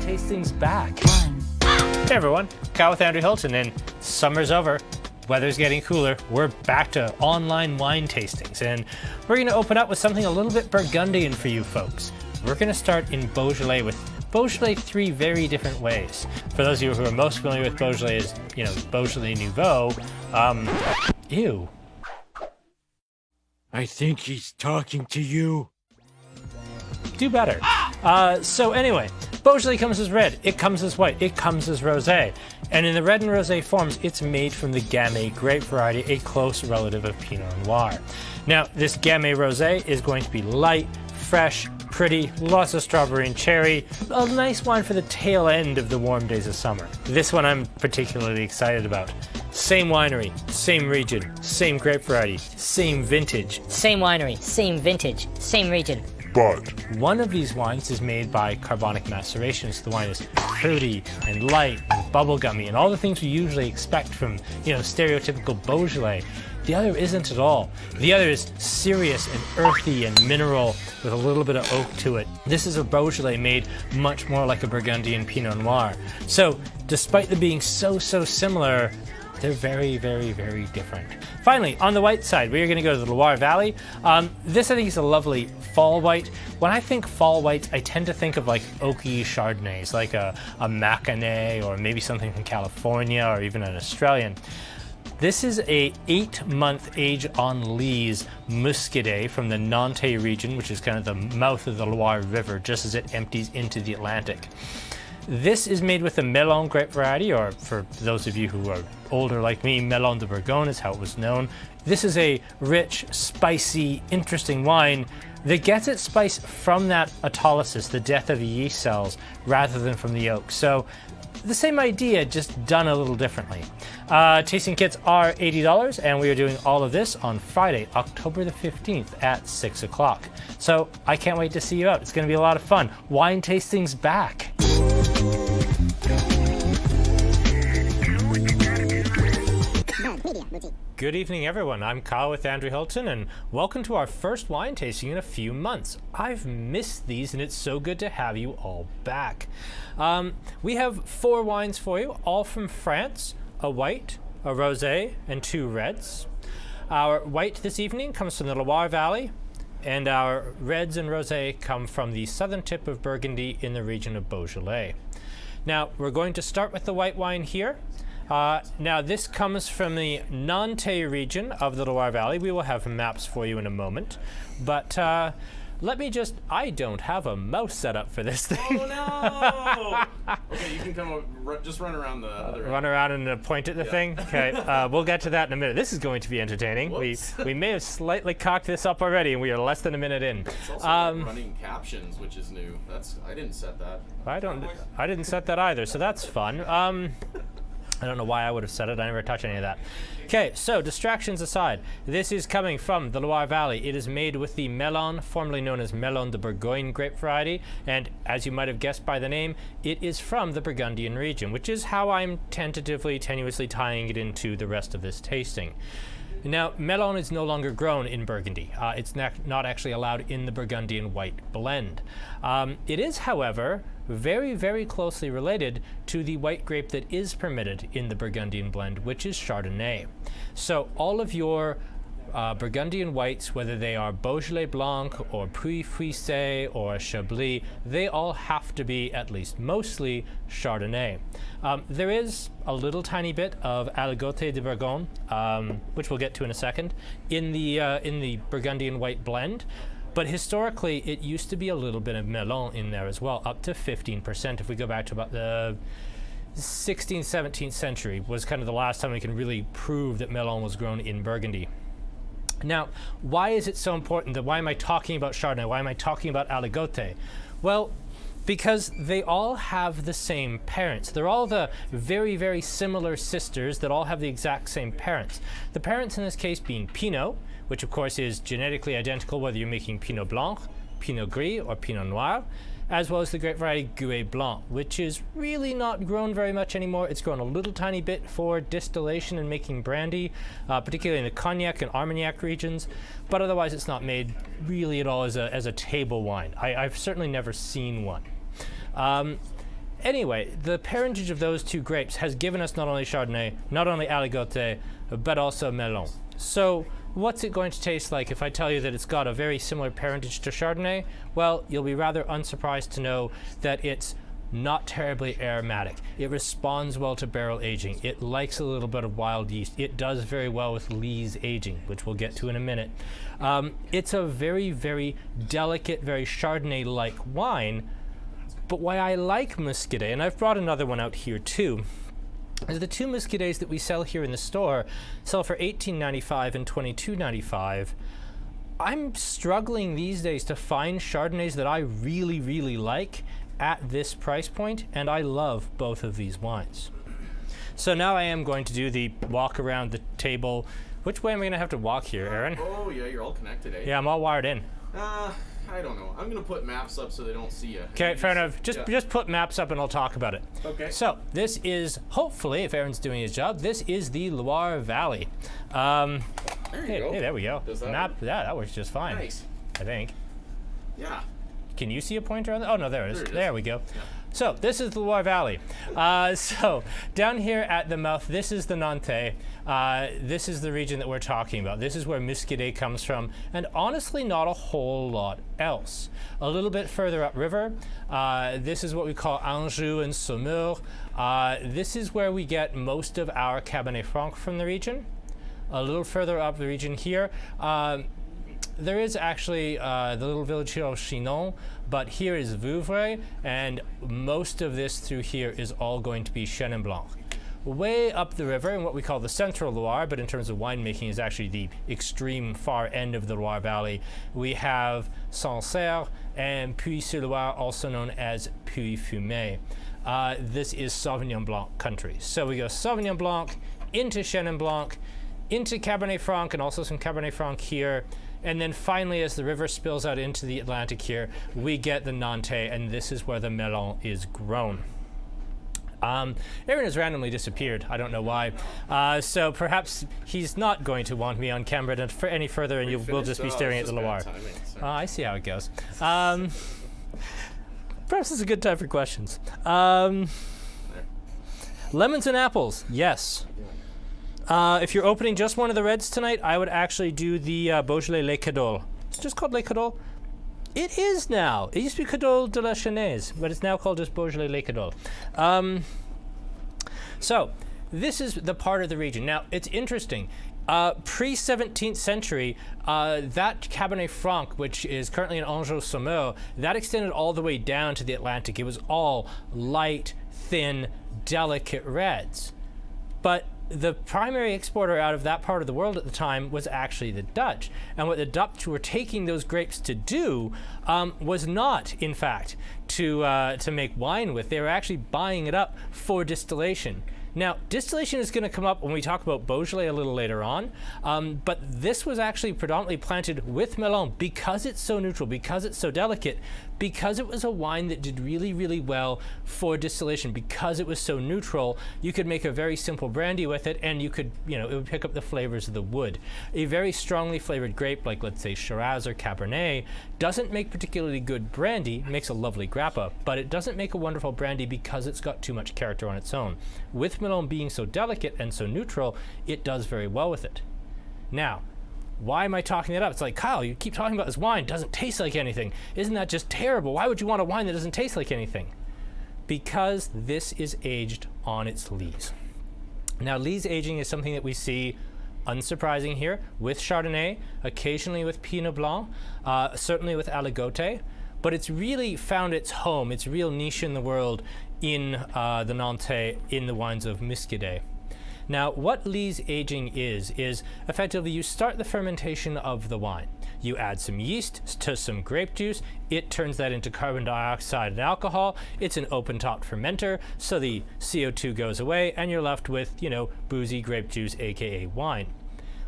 tasting's back. Hey everyone, Kyle with Andrew Hilton, and summer's over. Weather's getting cooler. We're back to online wine tastings, and we're going to open up with something a little bit Burgundian for you folks. We're going to start in Beaujolais with Beaujolais three very different ways. For those of you who are most familiar with Beaujolais as, Beaujolais Nouveau, ew. I think he's talking to you. Do better. So anyway, Beaujolais comes as red, it comes as white, it comes as rosé. And in the red and rosé forms, it's made from the Gamay grape variety, a close relative of Pinot Noir. Now, this Gamay rosé is going to be light, fresh, pretty, lots of strawberry and cherry, a nice wine for the tail end of the warm days of summer. This one I'm particularly excited about. Same winery, same region, same grape variety, same vintage. Same winery, same vintage, same region. But one of these wines is made by Carbonic Maceration, so the wine is fruity and light and bubblegummy and all the things we usually expect from, stereotypical Beaujolais. The other isn't at all. The other is serious and earthy and mineral with a little bit of oak to it. This is a Beaujolais made much more like a Burgundian Pinot Noir. So, despite them being so similar, they're very, very, very different. Finally, on the white side, we are going to go to the Loire Valley. This, I think, is a lovely fall white. When I think fall whites, I tend to think of like oaky Chardonnays, like a Muscadet or maybe something from California or even an Australian. This is a 8-month age on lees Muscadet from the Nantes region, which is kind of the mouth of the Loire River, just as it empties into the Atlantic. This is made with the Melon grape variety, or for those of you who are older like me, Melon de Bourgogne is how it was known. This is a rich, spicy, interesting wine that gets its spice from that autolysis, the death of the yeast cells, rather than from the oak. So the same idea, just done a little differently. Tasting kits are $80, and we are doing all of this on Friday, October the 15th at 6 o'clock. So I can't wait to see you out. It's going to be a lot of fun. Wine tasting's back. Good evening, everyone. I'm Kyle with Andrew Hilton, and welcome to our first wine tasting in a few months. I've missed these, and it's so good to have you all back. We have 4 wines for you, all from France, a white, a rosé, and 2 reds. Our white this evening comes from the Loire Valley, and our reds and rosé come from the southern tip of Burgundy in the region of Beaujolais. Now, we're going to start with the white wine here. Now, this comes from the Nantes region of the Loire Valley. We will have maps for you in a moment. But I don't have a mouse set up for this thing. Oh, no! Okay, you can come over, just run around the other end. Run around and point at the thing? Okay, we'll get to that in a minute. This is going to be entertaining. We may have slightly cocked this up already, and we are less than a minute in. It's also running captions, which is new. I didn't set that. I didn't set that either, so that's fun. I don't know why I would have said it. I never touched any of that. Okay, so distractions aside, this is coming from the Loire Valley. It is made with the Melon, formerly known as Melon de Bourgogne grape variety, and as you might have guessed by the name, it is from the Burgundian region, which is how I'm tenuously tying it into the rest of this tasting. Now, Melon is no longer grown in Burgundy. It's not actually allowed in the Burgundian white blend. It is, however, very, very closely related to the white grape that is permitted in the Burgundian blend, which is Chardonnay. So all of your Burgundian whites, whether they are Beaujolais Blanc or Puy-Fouissé or Chablis, they all have to be, at least mostly, Chardonnay. There is a little tiny bit of Aligoté de Bourgogne, which we'll get to in a second, in the Burgundian white blend. But historically, it used to be a little bit of Melon in there as well, up to 15%. If we go back to about the 16th, 17th century was kind of the last time we can really prove that Melon was grown in Burgundy. Now, why is it so important? Why am I talking about Chardonnay? Why am I talking about Aligoté? Well, because they all have the same parents. They're all the very, very similar sisters that all have the exact same parents. The parents in this case being Pinot, which of course is genetically identical whether you're making Pinot Blanc, Pinot Gris, or Pinot Noir, as well as the grape variety Gouais Blanc, which is really not grown very much anymore. It's grown a little tiny bit for distillation and making brandy, particularly in the Cognac and Armagnac regions, but otherwise it's not made really at all as a table wine. I've certainly never seen one. anyway, the parentage of those two grapes has given us not only Chardonnay, not only Aligoté, but also Melon. So what's it going to taste like if I tell you that it's got a very similar parentage to Chardonnay? Well, you'll be rather unsurprised to know that it's not terribly aromatic. It responds well to barrel aging. It likes a little bit of wild yeast. It does very well with lees aging, which we'll get to in a minute. It's a very, very delicate, very Chardonnay-like wine. But why I like Muscadet, and I've brought another one out here too, is the two Muscadets that we sell here in the store sell for $18.95 and $22.95. I'm struggling these days to find Chardonnays that I really, really like at this price point, and I love both of these wines. So now I am going to do the walk around the table. Which way am I going to have to walk here, Aaron? Oh, yeah, you're all connected, eh? Yeah, I'm all wired in. I don't know. I'm going to put maps up so they don't see you. Okay, fair enough. Just put maps up and I'll talk about it. Okay. So this is, hopefully, if Aaron's doing his job, this is the Loire Valley. There you go. Hey, there we go. Does that Map, work? yeah, that works just fine. Nice. I think. Yeah. Can you see a pointer on that? Oh, no, there it is. There it is. There we go. Yeah. So this is the Loire Valley. So down here at the mouth, this is the Nantais. This is the region that we're talking about. This is where Muscadet comes from, and honestly not a whole lot else. A little bit further upriver, this is what we call Anjou and Saumur. This is where we get most of our Cabernet Franc from the region. A little further up the region here, there is actually the little village here of Chinon, but here is Vouvray, and most of this through here is all going to be Chenin Blanc. Way up the river in what we call the Central Loire, but in terms of winemaking is actually the extreme far end of the Loire Valley, we have Sancerre and Puy-sur-Loire, also known as Puy-Fumé. This is Sauvignon Blanc country. So we go Sauvignon Blanc, into Chenin Blanc, into Cabernet Franc, and also some Cabernet Franc here. And then finally, as the river spills out into the Atlantic here, we get the Nantais, and this is where the Melon is grown. Aaron has randomly disappeared. I don't know why. So perhaps he's not going to want me on camera for any further, and we'll just be staring at the Loire. I see how it goes. Perhaps it's a good time for questions. Lemons and apples, yes. If you're opening just one of the reds tonight, I would actually do the Beaujolais Les Cadoles. It's just called Les Cadoles. It is now. It used to be Cadol de la Chenaise, but it's now called just Beaujolais Les Cadoles. So this is the part of the region. Now, it's interesting. Pre-17th century, that Cabernet Franc, which is currently in Anjou-Saumur, that extended all the way down to the Atlantic. It was all light, thin, delicate reds. But the primary exporter out of that part of the world at the time was actually the Dutch. And what the Dutch were taking those grapes to do was not, in fact, to make wine with. They were actually buying it up for distillation. Now, distillation is going to come up when we talk about Beaujolais a little later on, but this was actually predominantly planted with Melon because it's so neutral, because it's so delicate, because it was a wine that did really, really well for distillation, because it was so neutral. You could make a very simple brandy with it, and you could, it would pick up the flavors of the wood. A very strongly flavored grape, like let's say Shiraz or Cabernet, doesn't make particularly good brandy, makes a lovely grappa, but it doesn't make a wonderful brandy because it's got too much character on its own. With Melon being so delicate and so neutral, it does very well with it. Now, why am I talking that up? It's like, Kyle, you keep talking about this wine, doesn't taste like anything. Isn't that just terrible? Why would you want a wine that doesn't taste like anything? Because this is aged on its lees. Now, lees aging is something that we see, unsurprising here, with Chardonnay, occasionally with Pinot Blanc, certainly with Aligoté, but it's really found its home, its real niche in the world in the Nantais, in the wines of Muscadet. Now, what lees aging is effectively you start the fermentation of the wine. You add some yeast to some grape juice. It turns that into carbon dioxide and alcohol. It's an open-topped fermenter, so the CO2 goes away, and you're left with, boozy grape juice, aka wine.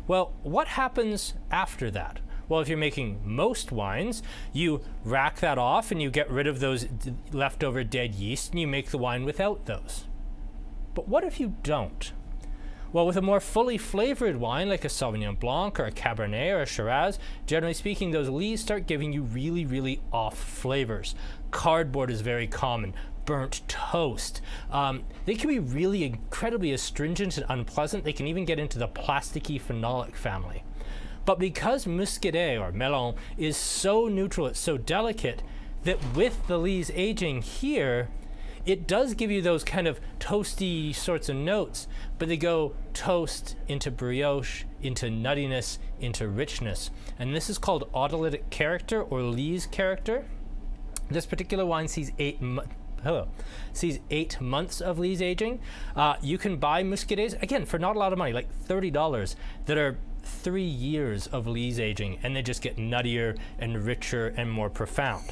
Well, what happens after that? Well, if you're making most wines, you rack that off and you get rid of those leftover dead yeast and you make the wine without those. But what if you don't? Well, with a more fully flavored wine like a Sauvignon Blanc or a Cabernet or a Shiraz, generally speaking, those lees start giving you really, really off flavors. Cardboard is very common. burnt toast. They can be really incredibly astringent and unpleasant. They can even get into the plasticky phenolic family. But because Muscadet or Melon is so neutral, it's so delicate, that with the Lie's aging here, it does give you those kind of toasty sorts of notes, but they go toast into brioche, into nuttiness, into richness. And this is called autolytic character or Lie's character. This particular wine sees 8 months of Lie's aging. You can buy Muscadets, again, for not a lot of money, like $30, that are 3 years of Lie's aging, and they just get nuttier and richer and more profound.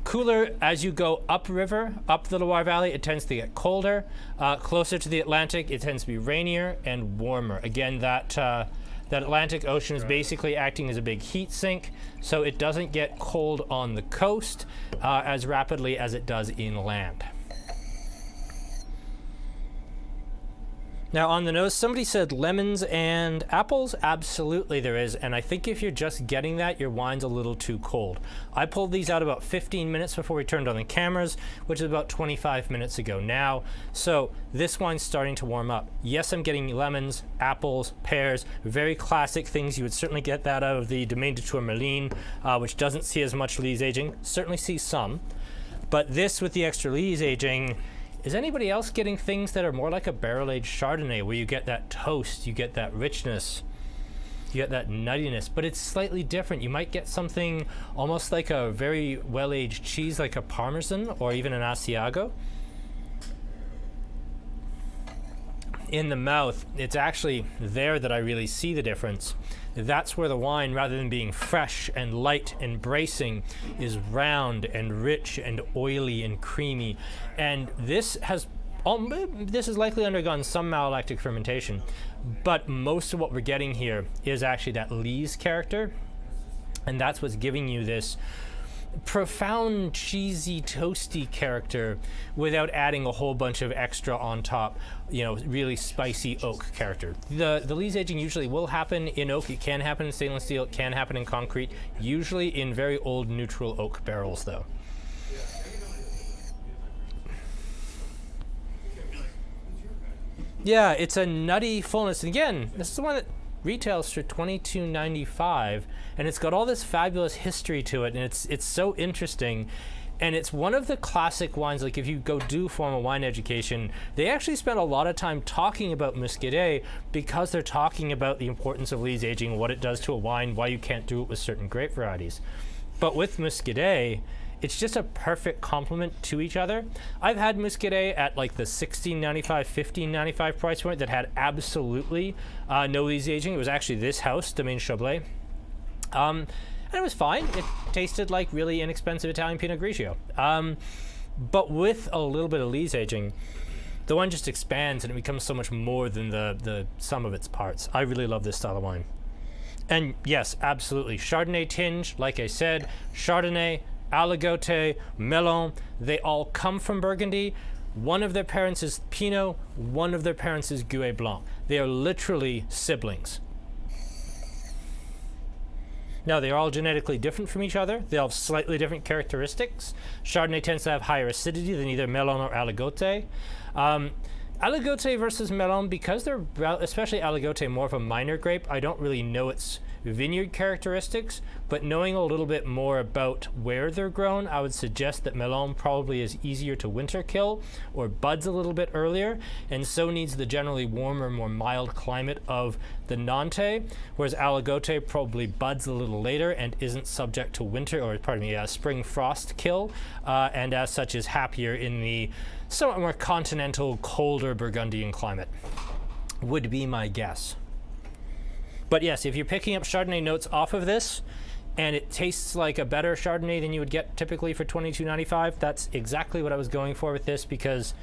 Cooler as you go upriver, up the Loire Valley, it tends to get colder. Closer to the Atlantic, it tends to be rainier and warmer. Again, that Atlantic Ocean is basically acting as a big heat sink, so it doesn't get cold on the coast as rapidly as it does inland. Now on the nose, somebody said lemons and apples. Absolutely there is, and I think if you're just getting that, your wine's a little too cold. I pulled these out about 15 minutes before we turned on the cameras, which is about 25 minutes ago now. So this wine's starting to warm up. Yes, I'm getting lemons, apples, pears, very classic things. You would certainly get that out of the Domaine de Tourmaline, which doesn't see as much Lie's aging. Certainly see some, but this with the extra Lie's aging. Is anybody else getting things that are more like a barrel-aged Chardonnay, where you get that toast, you get that richness, you get that nuttiness, but it's slightly different? You might get something almost like a very well-aged cheese, like a Parmesan or even an Asiago. In the mouth, it's actually there that I really see the difference. That's where the wine, rather than being fresh and light and bracing, is round and rich and oily and creamy. And this has likely undergone some malolactic fermentation, but most of what we're getting here is actually that Lie's character, and that's what's giving you this profound, cheesy, toasty character without adding a whole bunch of extra on top, really spicy oak character. The Lie's aging usually will happen in oak. It can happen in stainless steel. It can happen in concrete, usually in very old neutral oak barrels though. Yeah, it's a nutty fullness. And again, this is the one that retails for $22.95, and it's got all this fabulous history to it, and it's so interesting. And it's one of the classic wines. Like if you go do formal wine education, they actually spend a lot of time talking about Muscadet because they're talking about the importance of Lie's aging, what it does to a wine, why you can't do it with certain grape varieties. But with Muscadet, it's just a perfect complement to each other. I've had Muscadet at like the $16.95, $15.95 price point that had absolutely no Lie's aging. It was actually this house, Domaine Chablais. And it was fine. It tasted like really inexpensive Italian Pinot Grigio. But with a little bit of Lie's aging, the wine just expands and it becomes so much more than the sum of its parts. I really love this style of wine. And yes, absolutely. Chardonnay tinge, like I said, Chardonnay, Aligoté, Melon, they all come from Burgundy. One of their parents is Pinot, one of their parents is Gouais Blanc. They are literally siblings. Now, they are all genetically different from each other. They all have slightly different characteristics. Chardonnay tends to have higher acidity than either Melon or Aligoté. Aligoté versus Melon, because they're, especially Aligoté, more of a minor grape, I don't really know its vineyard characteristics, but knowing a little bit more about where they're grown, I would suggest that Melon probably is easier to winter kill or buds a little bit earlier, and so needs the generally warmer, more mild climate of the Nantes, whereas Aligoté probably buds a little later and isn't subject to winter, or spring frost kill, and as such is happier in the somewhat more continental, colder Burgundian climate, would be my guess. But yes, if you're picking up Chardonnay notes off of this, and it tastes like a better Chardonnay than you would get typically for $22.95, that's exactly what I was going for with this, because,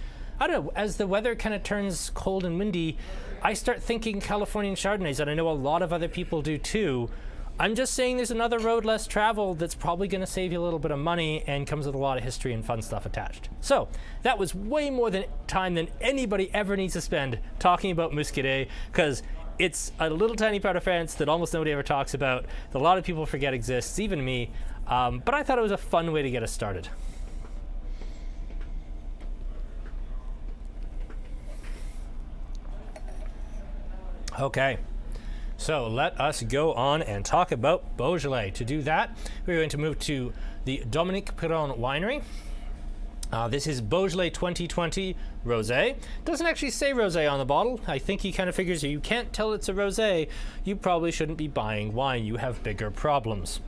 I don't know, as the weather kind of turns cold and windy, I start thinking Californian Chardonnays, and I know a lot of other people do too. I'm just saying there's another road less traveled that's probably going to save you a little bit of money and comes with a lot of history and fun stuff attached. So that was way more than time than anybody ever needs to spend talking about Muscadet, because It's a little tiny part of France that almost nobody ever talks about, that a lot of people forget exists, even me. But I thought it was a fun way to get us started. Okay, so let us go on and talk about Beaujolais. To do that, we're going to move to the Dominique Piron winery. This is Beaujolais 2020 Rosé. Doesn't actually say Rosé on the bottle. I think he kind of figures if you can't tell it's a Rosé, you probably shouldn't be buying wine. You have bigger problems.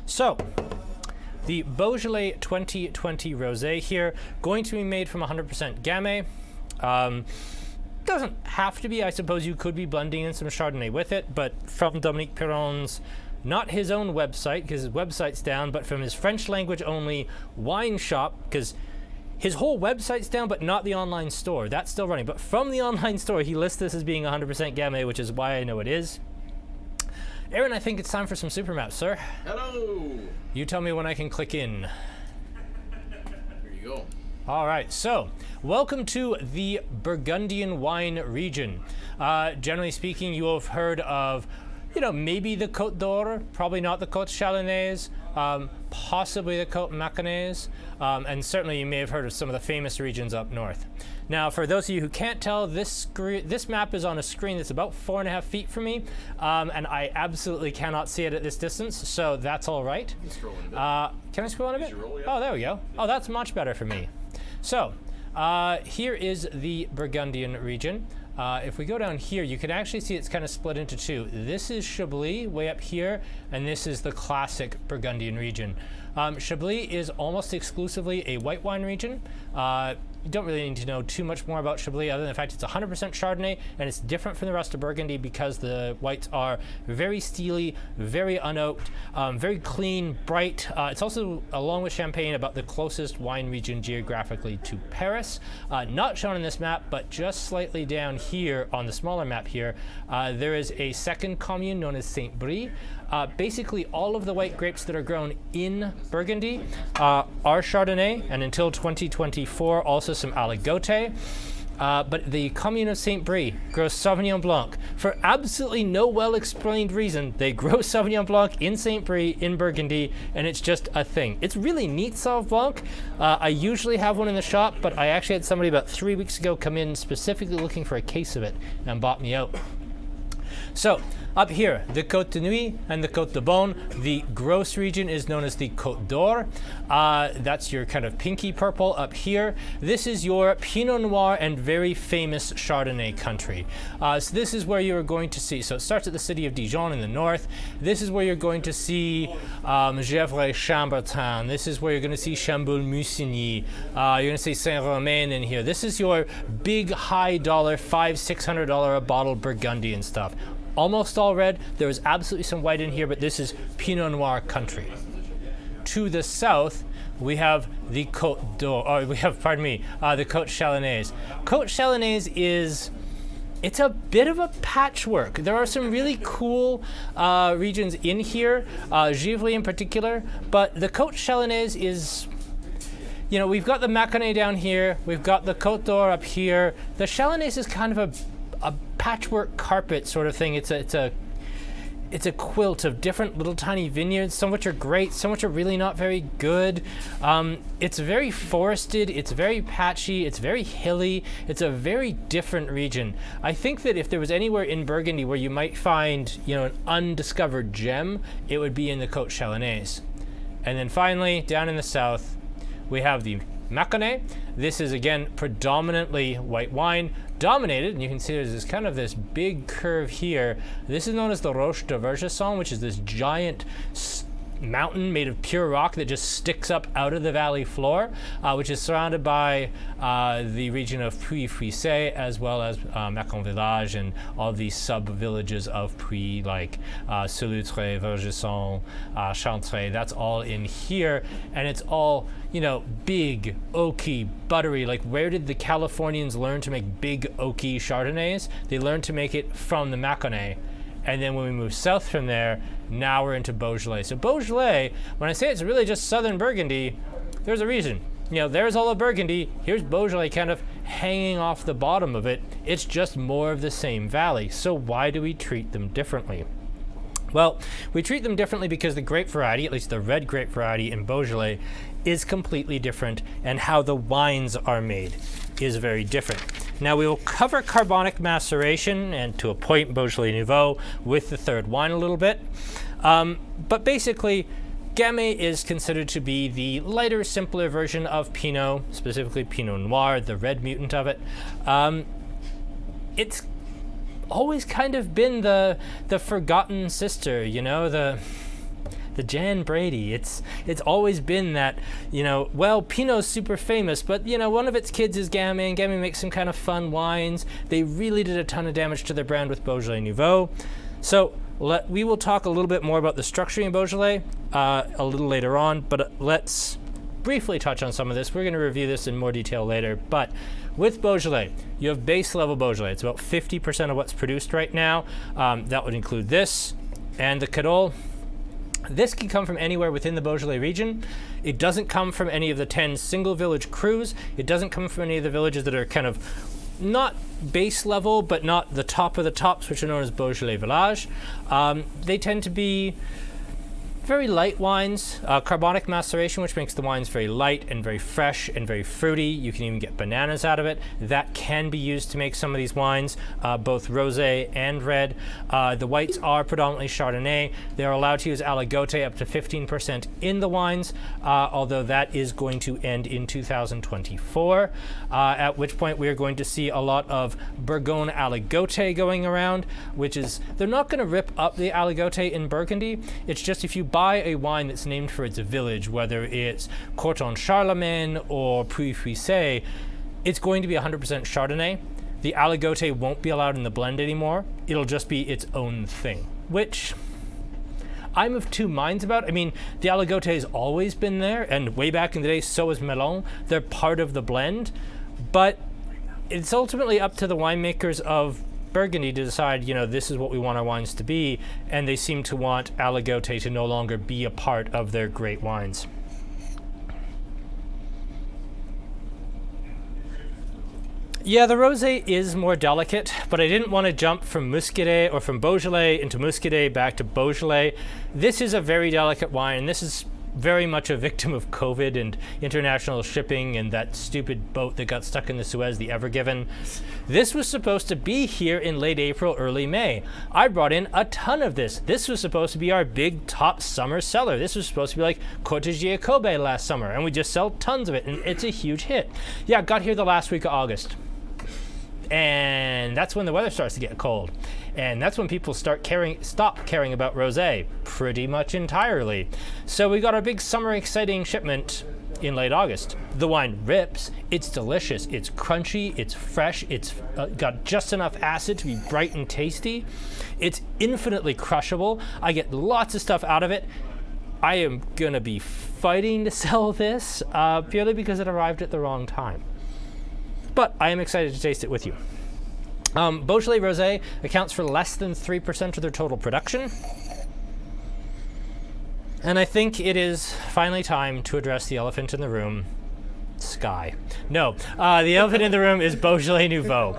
So, the Beaujolais 2020 Rosé here, going to be made from 100% Gamay. Doesn't have to be. I suppose you could be blending in some Chardonnay with it, but from Dominique Piron's, not his own website, because his website's down, but from his French language only wine shop, because his whole website's down, but not the online store. That's still running. But from the online store, he lists this as being 100% Gamay, which is why I know it is. Aaron, I think it's time for some super maps, sir. Hello. You tell me when I can click in. Here you go. All right, so welcome to the Burgundian wine region. Generally speaking, you have heard of, maybe the Côte d'Or, probably not the Côte Chalonnaise, possibly the Côte Mâconnaise, and certainly you may have heard of some of the famous regions up north. Now, for those of you who can't tell, this map is on a screen that's about 4.5 feet from me, and I absolutely cannot see it at this distance, so that's all right. Scroll in a bit. Can I scroll on a bit? Roll, yeah. Oh, there we go. Oh, that's much better for me. So, here is the Burgundian region. If we go down here, you can actually see it's kind of split into two. This is Chablis, way up here, and this is the classic Burgundian region. Chablis is almost exclusively a white wine region. You don't really need to know too much more about Chablis other than the fact it's 100% Chardonnay, and it's different from the rest of Burgundy because the whites are very steely, very unoaked, very clean, bright. It's also, along with Champagne, about the closest wine region geographically to Paris. Not shown in this map, but just slightly down here on the smaller map here, there is a second commune known as Saint-Brie. Basically, all of the white grapes that are grown in Burgundy are Chardonnay, and until 2024, also some Aligoté. But the commune of Saint-Brie grows Sauvignon Blanc. For absolutely no well-explained reason, they grow Sauvignon Blanc in Saint-Brie, in Burgundy, and it's just a thing. It's really neat Sauv Blanc. I usually have one in the shop, but I actually had somebody about 3 weeks ago come in specifically looking for a case of it and bought me out. So, up here, the Côte de Nuit and the Côte de Beaune. The gross region is known as the Côte d'Or. That's your kind of pinky purple up here. This is your Pinot Noir and very famous Chardonnay country. So this is where you're going to see, so it starts at the city of Dijon in the north. This is where you're going to see Gevrey-Chambertin. This is where you're going to see Chamboul-Musigny. You're going to see Saint-Romain in here. This is your big high dollar, $500-600 a bottle Burgundian stuff. Almost all red. There is absolutely some white in here, but this is Pinot Noir country. To the south, we have the Côte d'Or, the Côte Chalonnaise. Côte Chalonnaise it's a bit of a patchwork. There are some really cool regions in here, Givry in particular, but the Côte Chalonnaise is, we've got the Mâconnais down here, we've got the Côte d'Or up here. The Chalonnaise is kind of a patchwork carpet sort of thing. It's a quilt of different little tiny vineyards, some which are great, some which are really not very good. It's very forested, it's very patchy, it's very hilly, it's a very different region. I think that if there was anywhere in Burgundy where you might find, an undiscovered gem, it would be in the Côte Chalonnaise. And then finally, down in the south, we have the Mâconnais. This is again predominantly white wine, dominated, and you can see there's this big curve here. This is known as the Roche de Vergesson, which is this giant mountain made of pure rock that just sticks up out of the valley floor, which is surrounded by the region of Puy-Fuissé, as well as Macon Village and all these sub-villages of Puy, like Solutré, Vergesson, Chantray. That's all in here, and it's all, big, oaky, buttery. Like, where did the Californians learn to make big, oaky Chardonnays? They learned to make it from the Mâconnais. And then when we move south from there, now we're into Beaujolais. So Beaujolais, when I say it's really just southern Burgundy, there's a reason. There's all of Burgundy. Here's Beaujolais kind of hanging off the bottom of it. It's just more of the same valley. So why do we treat them differently? Well, we treat them differently because the grape variety, at least the red grape variety in Beaujolais, is completely different, and how the wines are made is very different. Now we will cover carbonic maceration and to a point Beaujolais Nouveau with the third wine a little bit. But basically, Gamay is considered to be the lighter, simpler version of Pinot, specifically Pinot Noir, the red mutant of it. It's always kind of been the forgotten sister, you know, the Jan Brady. It's always been that, you know, well, Pinot's super famous, but, you know, one of its kids is Gamay, and Gamay makes some kind of fun wines. They really did a ton of damage to their brand with Beaujolais Nouveau. So we will talk a little bit more about the structuring of Beaujolais a little later on, but let's briefly touch on some of this. We're going to review this in more detail later, but with Beaujolais, you have base level Beaujolais. It's about 50% of what's produced right now. That would include this and the Cadol. This can come from anywhere within the Beaujolais region. It doesn't come from any of the 10 single village crus. It doesn't come from any of the villages that are kind of not base level, but not the top of the tops, which are known as Beaujolais Village. They tend to be very light wines, carbonic maceration, which makes the wines very light and very fresh and very fruity. You can even get bananas out of it. That can be used to make some of these wines, both rosé and red. The whites are predominantly Chardonnay. They are allowed to use aligote up to 15% in the wines, although that is going to end in 2024, at which point we are going to see a lot of Bourgogne aligote going around, which is, they're not going to rip up the aligote in Burgundy. It's just if you buy a wine that's named for its village, whether it's Courton-Charlemagne or Puy-Puissé, it's going to be 100% Chardonnay. The aligote won't be allowed in the blend anymore. It'll just be its own thing, which I'm of two minds about. I mean, the aligote has always been there, and way back in the day, so is Melon. They're part of the blend, but it's ultimately up to the winemakers of Burgundy to decide, you know, this is what we want our wines to be, and they seem to want aligote to no longer be a part of their great wines. Yeah, the rosé is more delicate, but I didn't want to jump from Muscadet or from Beaujolais into Muscadet back to Beaujolais. This is a very delicate wine, and this is very much a victim of COVID and international shipping and that stupid boat that got stuck in the Suez, the Ever Given. This was supposed to be here in late April, early May. I brought in a ton of this. This was supposed to be our big top summer seller. This was supposed to be like Côte Giacobbe last summer, and we just sell tons of it, and it's a huge hit. Yeah, got here the last week of August. And that's when the weather starts to get cold. And that's when people stop caring about rosé pretty much entirely. So we got our big summer exciting shipment in late August. The wine rips, it's delicious, it's crunchy, it's fresh, it's got just enough acid to be bright and tasty. It's infinitely crushable. I get lots of stuff out of it. I am gonna be fighting to sell this purely because it arrived at the wrong time. But I am excited to taste it with you. Beaujolais Rosé accounts for less than 3% of their total production. And I think it is finally time to address the elephant in the room, Sky. No, the elephant in the room is Beaujolais Nouveau.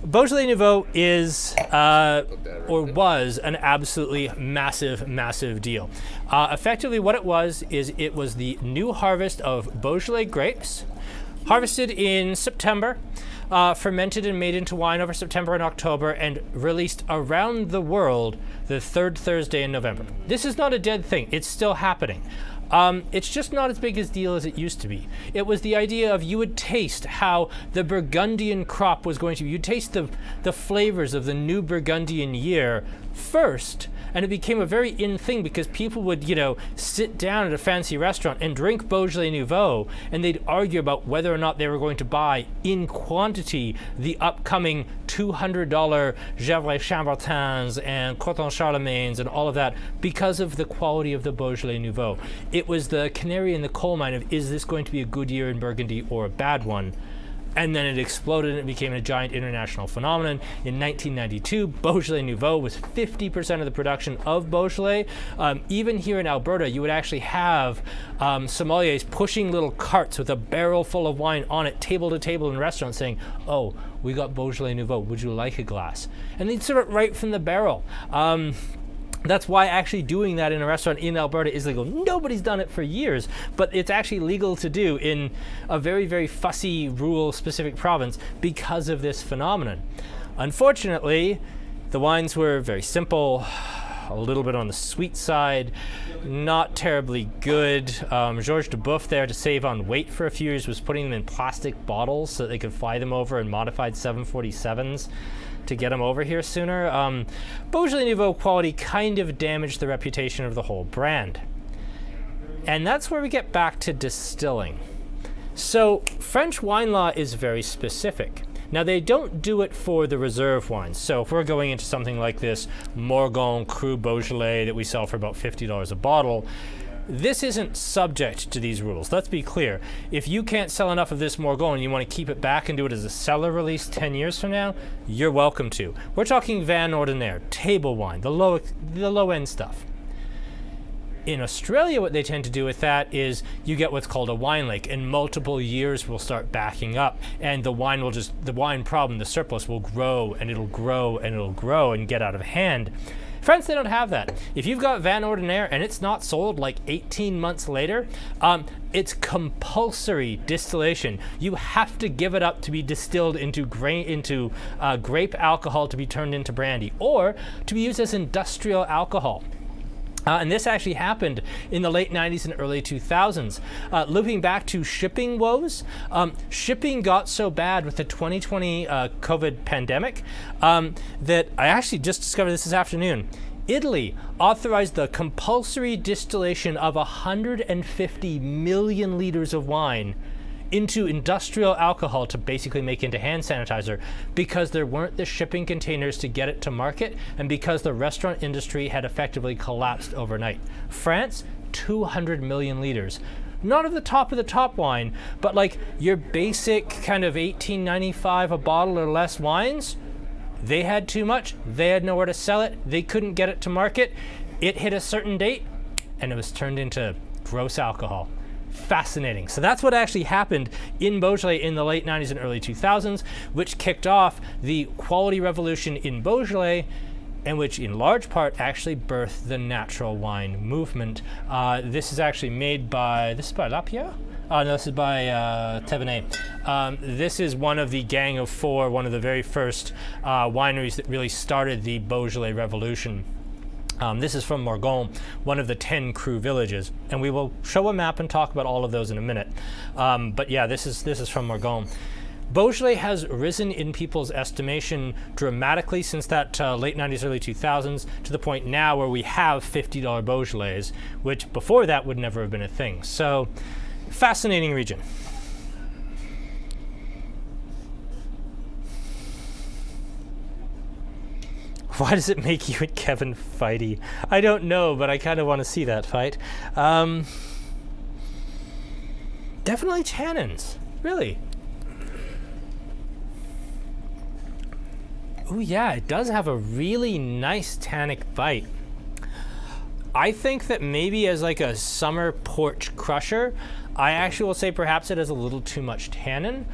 Beaujolais Nouveau is, or was, an absolutely massive, massive deal. Effectively what it was is it was the new harvest of Beaujolais grapes, harvested in September, fermented and made into wine over September and October, and released around the world the third Thursday in November. This is not a dead thing. It's still happening. It's just not as big a deal as it used to be. It was the idea of you would taste how the Burgundian crop was going to be. You'd taste the flavors of the new Burgundian year first, and it became a very in thing because people would, you know, sit down at a fancy restaurant and drink Beaujolais Nouveau, and they'd argue about whether or not they were going to buy in quantity the upcoming $200 Gevrey Chambertins and Courton-Charlemagnes and all of that because of the quality of the Beaujolais Nouveau. It was the canary in the coal mine of, is this going to be a good year in Burgundy or a bad one? and then it exploded and it became a giant international phenomenon. In 1992, Beaujolais Nouveau was 50% of the production of Beaujolais. Even here in Alberta, you would actually have sommeliers pushing little carts with a barrel full of wine on it, table to table in restaurants, saying, "Oh, we got Beaujolais Nouveau, would you like a glass?" And they'd serve it right from the barrel. That's why actually doing that in a restaurant in Alberta is legal. Nobody's done it for years, but it's actually legal to do in a very, very fussy, rural-specific province because of this phenomenon. Unfortunately, the wines were very simple, a little bit on the sweet side, not terribly good. Georges Duboeuf there, to save on weight for a few years, was putting them in plastic bottles so that they could fly them over in modified 747s. To get them over here sooner. Beaujolais Nouveau quality kind of damaged the reputation of the whole brand. And that's where we get back to distilling. So French wine law is very specific. Now they don't do it for the reserve wines. So if we're going into something like this Morgon Cru Beaujolais that we sell for about $50 a bottle, this isn't subject to these rules. Let's be clear. If you can't sell enough of this Morgon and you want to keep it back and do it as a cellar release 10 years from now, you're welcome to. We're talking Van Ordinaire, table wine, the low end stuff. In Australia, what they tend to do with that is you get what's called a wine lake, and multiple years will start backing up, and the wine problem, the surplus, will grow and it'll grow and it'll grow and get out of hand. France, they don't have that. If you've got Van Ordinaire and it's not sold like 18 months later, it's compulsory distillation. You have to give it up to be distilled into grape alcohol to be turned into brandy, or to be used as industrial alcohol. And this actually happened in the late 90s and early 2000s. Looping back to shipping woes, shipping got so bad with the 2020 COVID pandemic that I actually just discovered this afternoon. Italy authorized the compulsory distillation of 150 million liters of wine into industrial alcohol to basically make into hand sanitizer, because there weren't the shipping containers to get it to market, and because the restaurant industry had effectively collapsed overnight. France, 200 million liters. Not of the top wine, but like your basic kind of $18.95 a bottle or less wines, they had too much. They had nowhere to sell it. They couldn't get it to market. It hit a certain date and it was turned into gross alcohol. Fascinating. So that's what actually happened in Beaujolais in the late 90s and early 2000s, which kicked off the quality revolution in Beaujolais, and which in large part actually birthed the natural wine movement. This is actually made by, this is by Lapierre? No, this is by Thévenet. This is one of the Gang of Four, one of the very first wineries that really started the Beaujolais revolution. This is from Morgon, one of the 10 cru villages, and we will show a map and talk about all of those in a minute. But yeah, this is from Morgon. Beaujolais has risen in people's estimation dramatically since that late 90s, early 2000s, to the point now where we have $50 Beaujolais, which before that would never have been a thing. So, fascinating region. Why does it make you and Kevin fighty? I don't know, but I kind of want to see that fight. Definitely tannins. Really. Oh yeah, it does have a really nice tannic bite. I think that maybe as like a summer porch crusher, I actually will say perhaps it has a little too much tannin.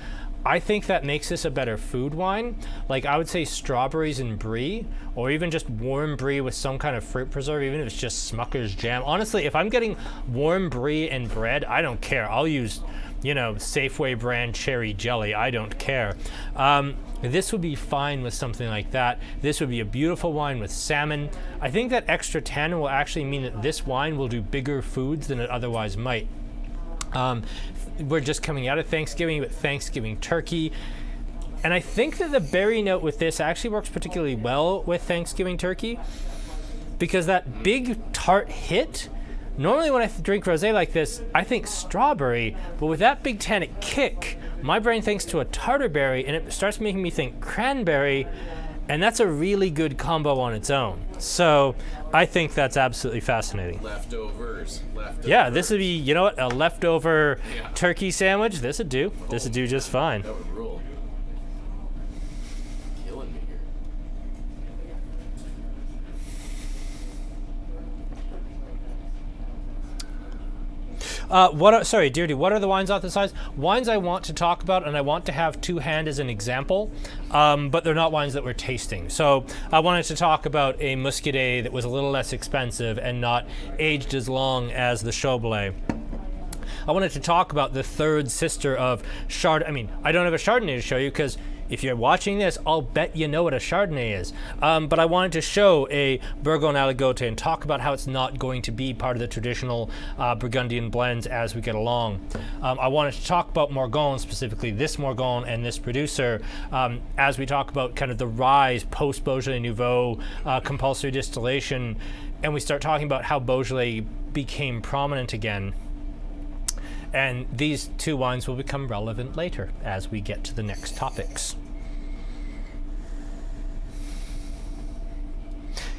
I think that makes this a better food wine. Like I would say strawberries and brie, or even just warm brie with some kind of fruit preserve, even if it's just Smucker's jam. Honestly, if I'm getting warm brie and bread, I don't care. I'll use, Safeway brand cherry jelly. I don't care. This would be fine with something like that. This would be a beautiful wine with salmon. I think that extra tannin will actually mean that this wine will do bigger foods than it otherwise might. We're just coming out of Thanksgiving with Thanksgiving turkey. And I think that the berry note with this actually works particularly well with Thanksgiving turkey, because that big tart hit, normally when I drink rosé like this, I think strawberry, but with that big tannic kick, my brain thinks to a tartar berry, and it starts making me think cranberry, and that's a really good combo on its own. So I think that's absolutely fascinating. Leftovers. Yeah, this would be, a leftover turkey sandwich. This would do. This would do just fine. That would rule. Sorry, Deirdre, what are the wines off the sides? Wines I want to talk about, and I want to have to hand as an example, but they're not wines that we're tasting. So I wanted to talk about a Muscadet that was a little less expensive and not aged as long as the Beaujolais. I wanted to talk about the third sister of Chardonnay. I mean, I don't have a Chardonnay to show you because if you're watching this, I'll bet you know what a Chardonnay is. But I wanted to show a Bourgogne Aligoté and talk about how it's not going to be part of the traditional Burgundian blends as we get along. I wanted to talk about Morgon, specifically this Morgon and this producer, as we talk about kind of the rise post-Beaujolais Nouveau, compulsory distillation, and we start talking about how Beaujolais became prominent again. And these two wines will become relevant later as we get to the next topics.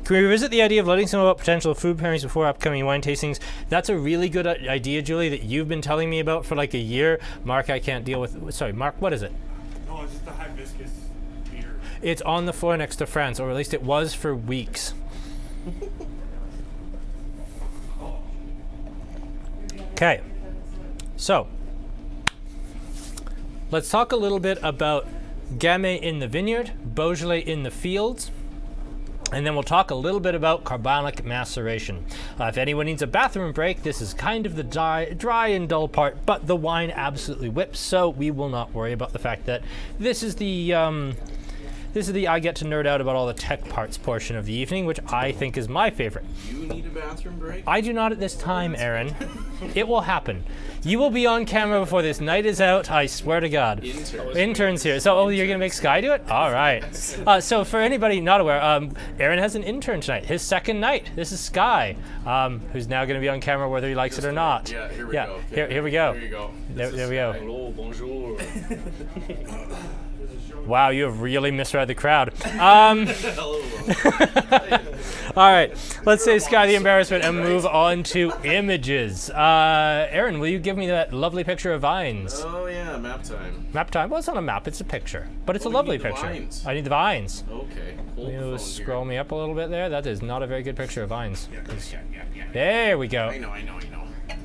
Can we revisit the idea of letting some about potential food pairings before upcoming wine tastings? That's a really good idea, Julie, that you've been telling me about for like a year. Mark, I can't deal with. Sorry, Mark, what is it? No, it's just a hibiscus beer. It's on the floor next to France, or at least it was for weeks. Okay. So, let's talk a little bit about Gamay in the vineyard, Beaujolais in the fields, and then we'll talk a little bit about carbonic maceration. If anyone needs a bathroom break, this is kind of the dry and dull part, but the wine absolutely whips, so we will not worry about the fact that this is the I get to nerd out about all the tech parts portion of the evening, which I think is my favorite. You need a bathroom break? I do not at this time, Aaron. It will happen. You will be on camera before this night is out, I swear to God. Interns here. So, you're going to make Sky do it? All right. So for anybody not aware, Aaron has an intern tonight, his second night. This is Sky, who's now going to be on camera whether he likes it or not. Yeah, here we go. Here we go. Here you go. There we go. Hello, bonjour. Wow, you have really misread the crowd. Hello. All right, let's say Sky the embarrassment and move on to images. Aaron, will you give me that lovely picture of vines? Oh yeah, map time. Map time? Well, it's not a map, it's a picture. But it's a you lovely need the picture. vines. I need the vines. Okay. Hold the You phone scroll here. me up a little bit there. That is not a very good picture of vines. Yeah. There we go. I know.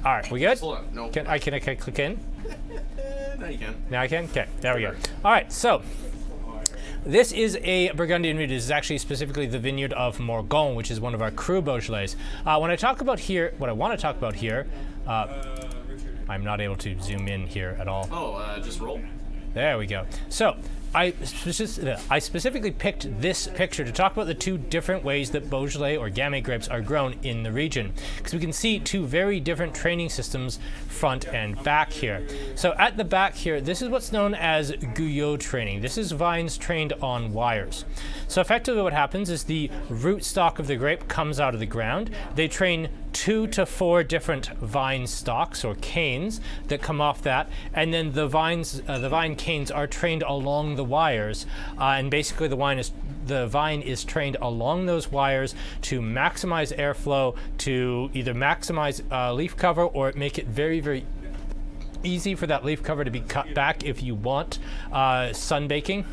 All right, we good? Hold on. No. Can I click in? Now you can. Now I can? Okay, there we go. All right, so this is a Burgundian vineyard. This is actually specifically the vineyard of Morgon, which is one of our cru Beaujolais. What I want to talk about here, I'm not able to zoom in here at all. Oh, just roll. There we go. So I specifically picked this picture to talk about the two different ways that Beaujolais or Gamay grapes are grown in the region, because we can see two very different training systems front and back here. So at the back here, this is what's known as Guyot training. This is vines trained on wires. So effectively what happens is the rootstock of the grape comes out of the ground. They train 2 to 4 different vine stalks or canes that come off that, and then the vine canes are trained along the wires, and basically the vine is trained along those wires to maximize airflow, to either maximize leaf cover or make it very, very easy for that leaf cover to be cut back if you want sun baking.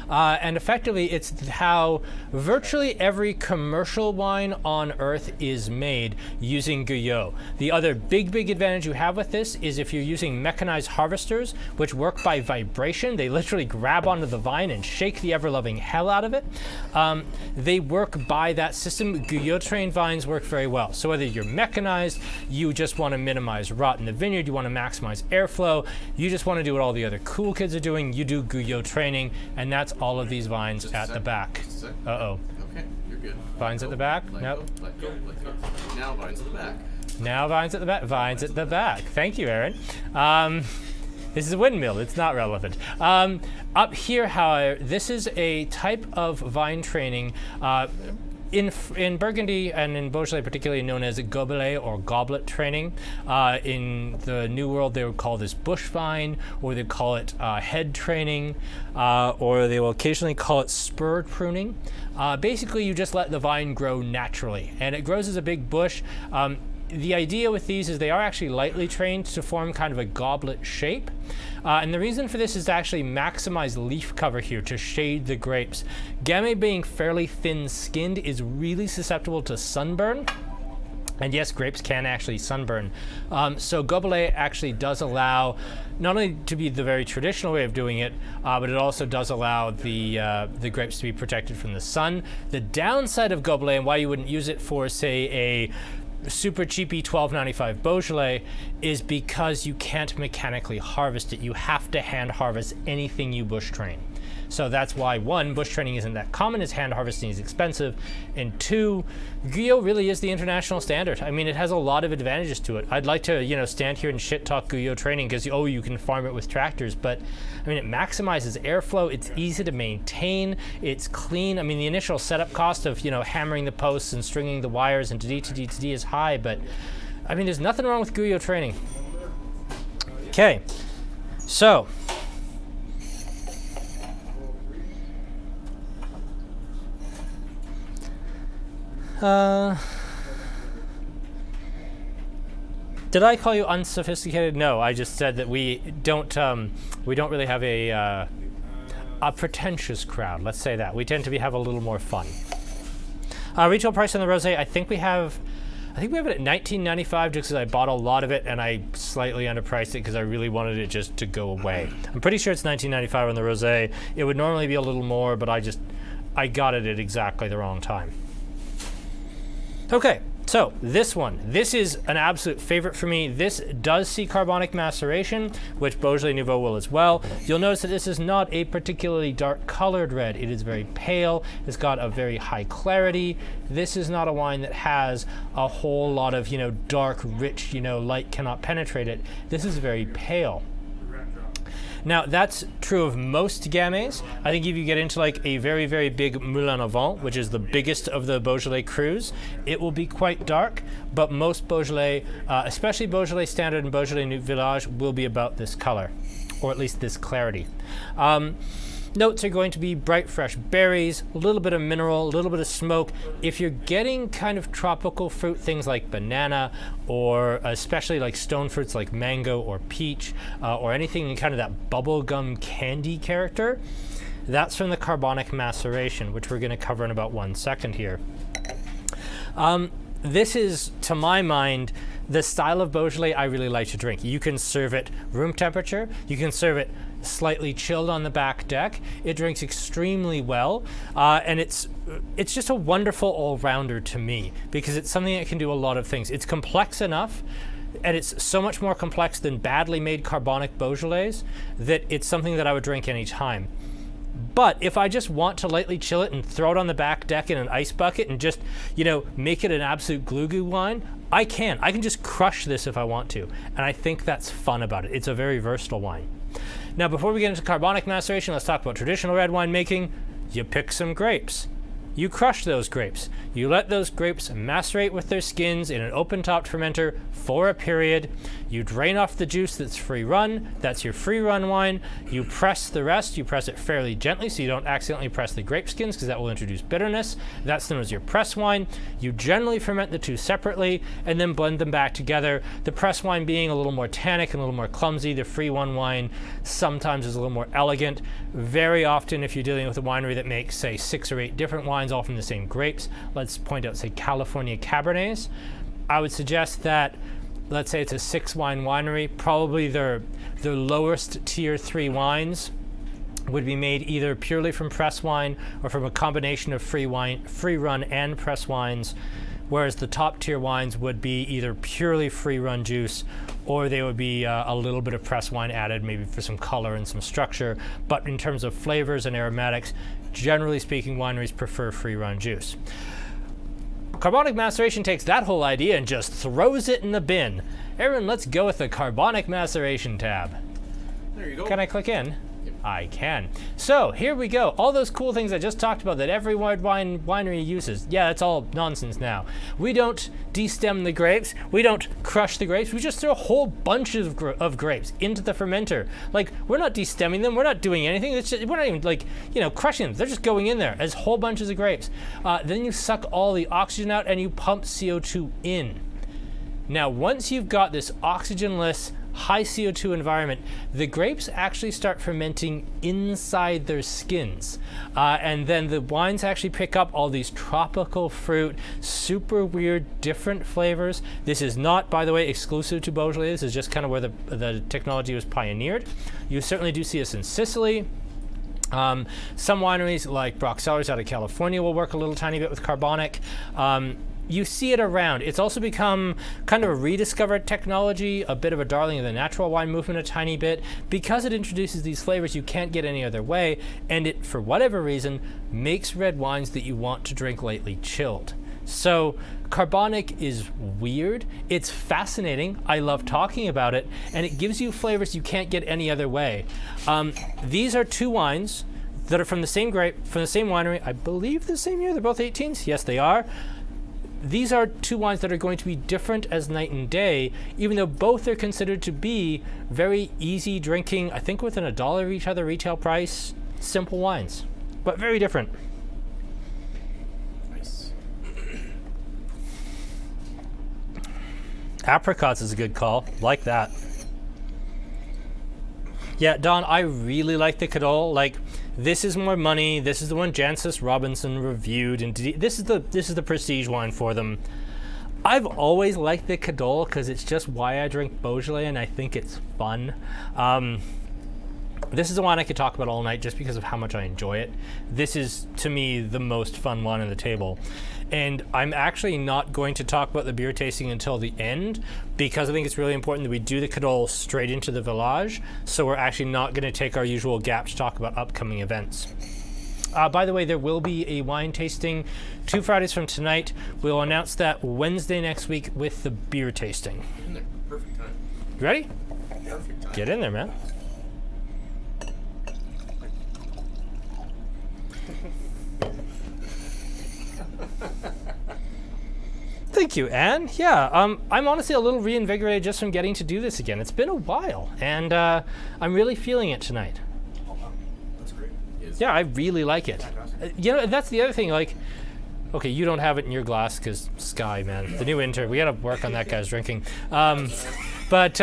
And effectively, it's how virtually every commercial wine on earth is made using Guyot. The other big advantage you have with this is if you're using mechanized harvesters, which work by vibration. They literally grab onto the vine and shake the ever-loving hell out of it. They work by that system. Guyot-trained vines work very well. So whether you're mechanized, you just want to minimize rot in the vineyard, you want to maximize airflow, you just want to do what all the other cool kids are doing, you do Guyot training, and that's all of these vines at the back. Uh-oh. Okay, you're good. Vines at the back? Let Nope. go, let go. Now vines at the back. Now vines at the back. Vines at the back. Thank you, Aaron. This is a windmill. It's not relevant. Up here, however, this is a type of vine training in Burgundy and in Beaujolais particularly known as gobelet or goblet training. In the New World they would call this bush vine, or they call it head training, or they will occasionally call it spur pruning. Basically you just let the vine grow naturally, and it grows as a big bush. The idea with these is they are actually lightly trained to form kind of a goblet shape. And the reason for this is to actually maximize leaf cover here, to shade the grapes. Gamay, being fairly thin-skinned, is really susceptible to sunburn. And yes, grapes can actually sunburn. So Beaujolais actually does allow not only to be the very traditional way of doing it, but it also does allow the grapes to be protected from the sun. The downside of Beaujolais, and why you wouldn't use it for, say, a super cheapy $12.95 Beaujolais, is because you can't mechanically harvest it. You have to hand harvest anything you bush train. So that's why, one, bush training isn't that common, as hand harvesting is expensive, and two, Guyot really is the international standard. I mean, it has a lot of advantages to it. I'd like to, stand here and shit talk Guyot training because, you can farm it with tractors, but I mean, it maximizes airflow, it's easy to maintain, it's clean. I mean, the initial setup cost of, hammering the posts and stringing the wires and to is high, but I mean, there's nothing wrong with Guyot training. Okay, so did I call you unsophisticated? No, I just said that we don't really have a pretentious crowd. Let's say that. We tend to have a little more fun. Retail price on the rosé, I think we have it at $19.95 just because I bought a lot of it and I slightly underpriced it because I really wanted it just to go away. I'm pretty sure it's $19.95 on the rosé. It would normally be a little more, but I got it at exactly the wrong time. Okay, so this is an absolute favorite for me. This does see carbonic maceration, which Beaujolais Nouveau will as well. You'll notice that this is not a particularly dark colored red. It is very pale. It's got a very high clarity. This is not a wine that has a whole lot of, dark, rich, light cannot penetrate it. This is very pale. Now, that's true of most gamets. I think if you get into like a very, very big Moulin à Vent, which is the biggest of the Beaujolais crus, it will be quite dark, but most Beaujolais, especially Beaujolais Standard and Beaujolais Village, will be about this color, or at least this clarity. Notes are going to be bright, fresh berries, a little bit of mineral, a little bit of smoke. If you're getting kind of tropical fruit, things like banana, or especially like stone fruits like mango or peach, or anything in kind of that bubblegum candy character, that's from the carbonic maceration, which we're going to cover in about 1 second here. This is, to my mind, the style of Beaujolais I really like to drink. You can serve it room temperature, you can serve it slightly chilled on the back deck. It drinks extremely well, and it's just a wonderful all-rounder to me because it's something that can do a lot of things. It's complex enough, and it's so much more complex than badly made carbonic Beaujolais that it's something that I would drink any time. But if I just want to lightly chill it and throw it on the back deck in an ice bucket and just, make it an absolute glue-goo wine, I can just crush this if I want to. And I think that's fun about it. It's a very versatile wine. Now, before we get into carbonic maceration, let's talk about traditional red wine making. You pick some grapes. You crush those grapes. You let those grapes macerate with their skins in an open-topped fermenter for a period. You drain off the juice that's free run. That's your free run wine. You press the rest. You press it fairly gently so you don't accidentally press the grape skins because that will introduce bitterness. That's known as your press wine. You generally ferment the two separately and then blend them back together. The press wine being a little more tannic and a little more clumsy. The free run wine sometimes is a little more elegant. Very often, if you're dealing with a winery that makes, say, 6 or 8 different wines, all from the same grapes, let's point out, say, California Cabernets, I would suggest that, let's say it's a 6-wine winery, probably their lowest tier 3 wines would be made either purely from press wine or from a combination of free run and press wines, whereas the top tier wines would be either purely free run juice or they would be a little bit of press wine added maybe for some color and some structure. But in terms of flavors and aromatics, generally speaking, wineries prefer free run juice. Carbonic maceration takes that whole idea and just throws it in the bin. Aaron, let's go with the carbonic maceration tab. There you go. Can I click in? I can. So here we go. All those cool things I just talked about that every winery uses. Yeah, that's all nonsense now. We don't destem the grapes. We don't crush the grapes. We just throw whole bunches of grapes into the fermenter. Like, we're not destemming them. We're not doing anything. It's just, we're not even crushing them. They're just going in there as whole bunches of grapes. Then you suck all the oxygen out and you pump CO2 in. Now, once you've got this oxygenless, high CO2 environment, the grapes actually start fermenting inside their skins. And then the wines actually pick up all these tropical fruit, super weird, different flavors. This is not, by the way, exclusive to Beaujolais. This is just kind of where the technology was pioneered. You certainly do see this in Sicily. Some wineries like Brock Cellars out of California will work a little tiny bit with carbonic. You see it around. It's also become kind of a rediscovered technology, a bit of a darling of the natural wine movement a tiny bit, because it introduces these flavors you can't get any other way, and it, for whatever reason, makes red wines that you want to drink lightly chilled. So carbonic is weird. It's fascinating. I love talking about it, and it gives you flavors you can't get any other way. These are two wines that are from the same grape, from the same winery. I believe the same year. They're both 18s. Yes, they are. These are two wines that are going to be different as night and day, even though both are considered to be very easy drinking, I think within $1 each other retail price, simple wines, but very different. Nice. Apricots is a good call. Like that. Yeah, Don, I really like the Cadol. Like, this is more money. This is the one Jancis Robinson reviewed, and this is the prestige wine for them. I've always liked the Cadol because it's just why I drink Beaujolais, and I think it's fun. This is a wine I could talk about all night just because of how much I enjoy it. This is, to me, the most fun wine on the table. And I'm actually not going to talk about the beer tasting until the end because I think it's really important that we do the Cadol straight into the Village. So we're actually not going to take our usual gap to talk about upcoming events. By the way, there will be a wine tasting 2 Fridays from tonight. We'll announce that Wednesday next week with the beer tasting. In there. Perfect time. You ready? Perfect time. Get in there, man. Thank you, Anne. Yeah, I'm honestly a little reinvigorated just from getting to do this again. It's been a while, and I'm really feeling it tonight. Oh, wow. That's great. Yeah, I really like it. You know, that's the other thing, like, okay, you don't have it in your glass because Sky, man, the new intern, we gotta work on that guy's drinking. But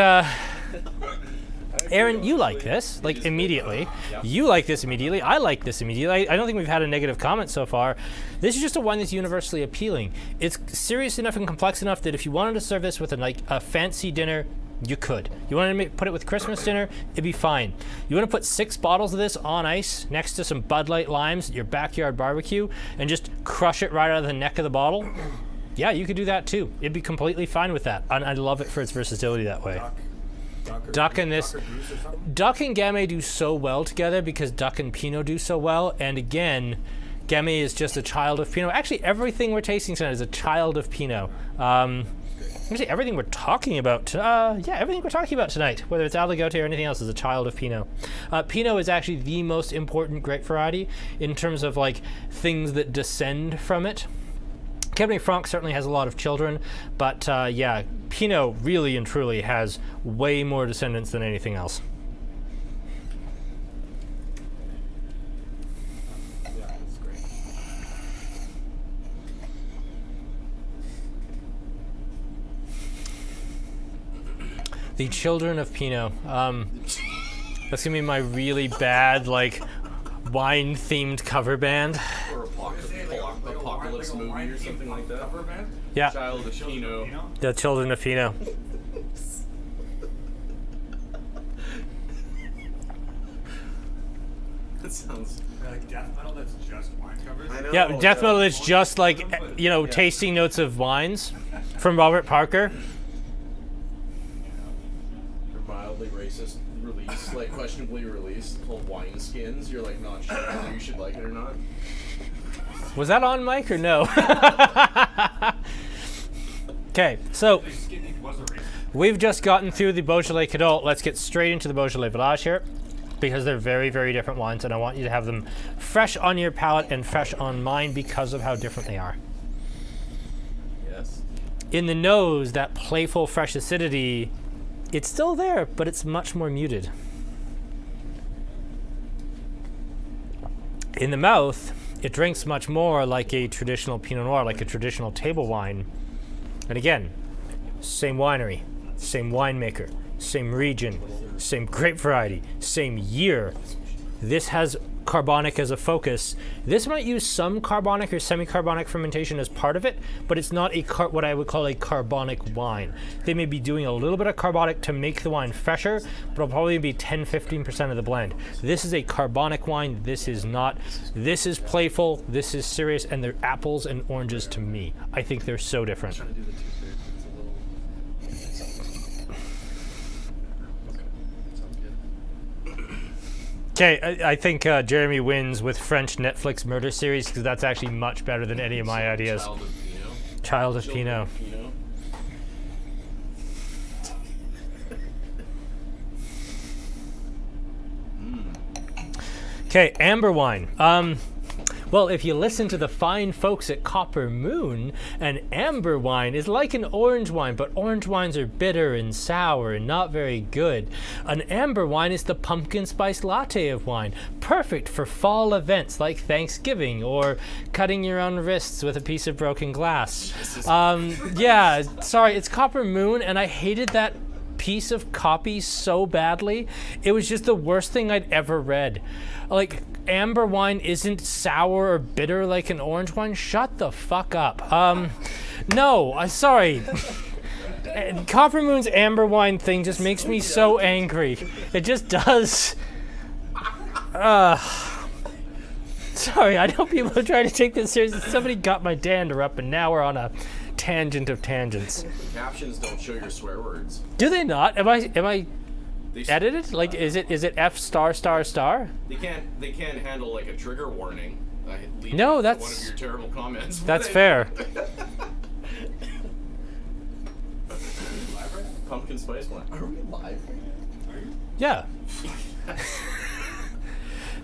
Aaron, you like this, like, immediately. You like this immediately. I like this immediately. I don't think we've had a negative comment so far. This is just a wine that's universally appealing. It's serious enough and complex enough that if you wanted to serve this with a fancy dinner, you could. You wanted to put it with Christmas dinner, it'd be fine. You want to put 6 bottles of this on ice next to some Bud Light limes at your backyard barbecue and just crush it right out of the neck of the bottle? Yeah, you could do that too. It'd be completely fine with that. And I love it for its versatility that way. Duck and this. Duck and Gamay do so well together because Duck and Pinot do so well. And again, Gamay is just a child of Pinot. Actually, everything we're tasting tonight is a child of Pinot. Actually, everything we're talking about, everything we're talking about tonight, whether it's Aligote or anything else, is a child of Pinot. Pinot is actually the most important grape variety in terms of like things that descend from it. Cabernet Franc certainly has a lot of children, but yeah, Pinot really and truly has way more descendants than anything else. Yeah, that's great. The children of Pinot. That's gonna be my really bad, like, wine-themed cover band. Or apocalypse movie or something like that. Yeah. Child of Pinot. The children of Pinot. That sounds. Like death metal that's just wine covers. I know. Yeah, death metal is just like, you know, tasting notes of wines from Robert Parker. They're mildly racist release, like questionably released, called wine skins. You're like not sure whether you should like it or not. Was that on mic or no? Okay, so we've just gotten through the Beaujolais Cadol. Let's get straight into the Beaujolais Village here because they're very, very different wines, and I want you to have them fresh on your palate and fresh on mine because of how different they are. Yes. In the nose, that playful, fresh acidity, it's still there, but it's much more muted. In the mouth, it drinks much more like a traditional Pinot Noir, like a traditional table wine. And again, same winery, same winemaker, same region, same grape variety, same year. This has carbonic as a focus. This might use some carbonic or semi-carbonic fermentation as part of it, but it's not what I would call a carbonic wine. They may be doing a little bit of carbonic to make the wine fresher, but it'll probably be 10-15% of the blend. This is a carbonic wine. This is not. This is playful. This is serious, and they're apples and oranges to me. I think they're so different. Okay, I think Jeremy wins with French Netflix murder series because that's actually much better than any of my ideas. Child of Pinot. Child of Pinot. Okay, amber wine. Well, if you listen to the fine folks at Copper Moon, an amber wine is like an orange wine, but orange wines are bitter and sour and not very good. An amber wine is the pumpkin spice latte of wine, perfect for fall events like Thanksgiving or cutting your own wrists with a piece of broken glass. Yeah, sorry, it's Copper Moon, and I hated that piece of copy so badly. It was just the worst thing I'd ever read. Like, amber wine isn't sour or bitter like an orange wine. Shut the fuck up. No, I'm sorry. Copper Moon's amber wine thing just makes me so angry. It just does. Sorry, I know people are trying to take this seriously. Somebody got my dander up, and now we're on a tangent of tangents. Captions don't show your swear words. Do they not? Am I edited? Like, is it F star star star? They can't handle like a trigger warning. No, that's one of your terrible comments. That's fair. Pumpkin spice wine. Are we live? Yeah.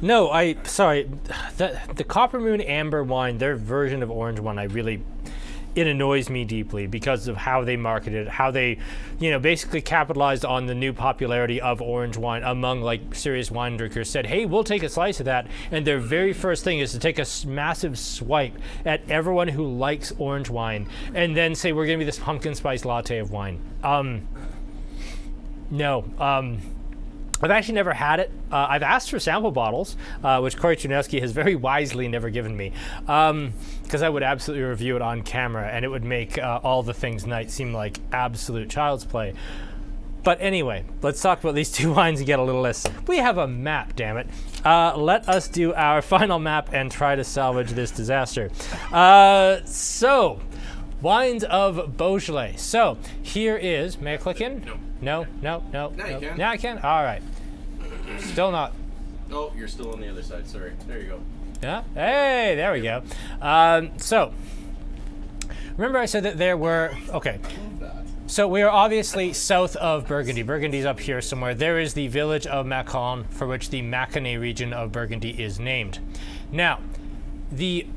No, sorry. The Copper Moon amber wine, their version of orange wine, it annoys me deeply because of how they marketed it, how they, basically capitalized on the new popularity of orange wine among like serious wine drinkers, said, hey, we'll take a slice of that. And their very first thing is to take a massive swipe at everyone who likes orange wine and then say, we're going to be this pumpkin spice latte of wine. No. I've actually never had it. I've asked for sample bottles, which Corey Chernowski has very wisely never given me, because I would absolutely review it on camera, and it would make all the things night seem like absolute child's play. But anyway, let's talk about these two wines and get a little list. We have a map, damn it. Let us do our final map and try to salvage this disaster. So, wines of Beaujolais. So, here is, may I click in? No. Now you can. Now I can? All right. Still not. Oh, you're still on the other side. Sorry. There you go. Yeah? Hey, there we go. So, remember I said that there were... Okay. So we are obviously south of Burgundy. Burgundy's up here somewhere. There is the village of Macon, for which the Mâconnais region of Burgundy is named. Now, the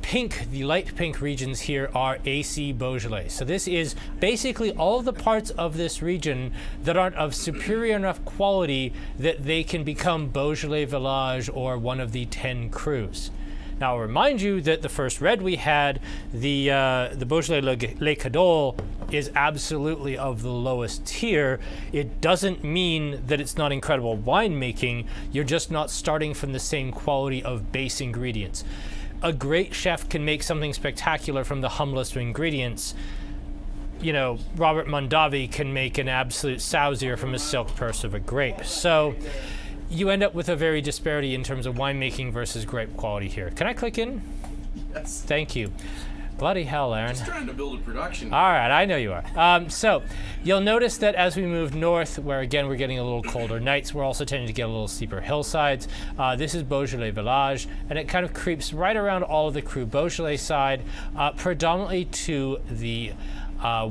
light pink regions here are AC Beaujolais. So this is basically all of the parts of this region that aren't of superior enough quality that they can become Beaujolais Village or one of the 10 crus. Now I'll remind you that the first red we had, the Beaujolais Les Cadoles, is absolutely of the lowest tier. It doesn't mean that it's not incredible winemaking. You're just not starting from the same quality of base ingredients. A great chef can make something spectacular from the humblest of ingredients. Robert Mondavi can make an absolute saucier from a silk purse of a grape. So you end up with a very disparity in terms of winemaking versus grape quality here. Can I click in? Yes. Thank you. Bloody hell, Aaron. Just trying to build a production. All right, I know you are. So you'll notice that as we move north, where again we're getting a little colder nights, we're also tending to get a little steeper hillsides. This is Beaujolais Village, and it kind of creeps right around all of the Cru Beaujolais side, predominantly to the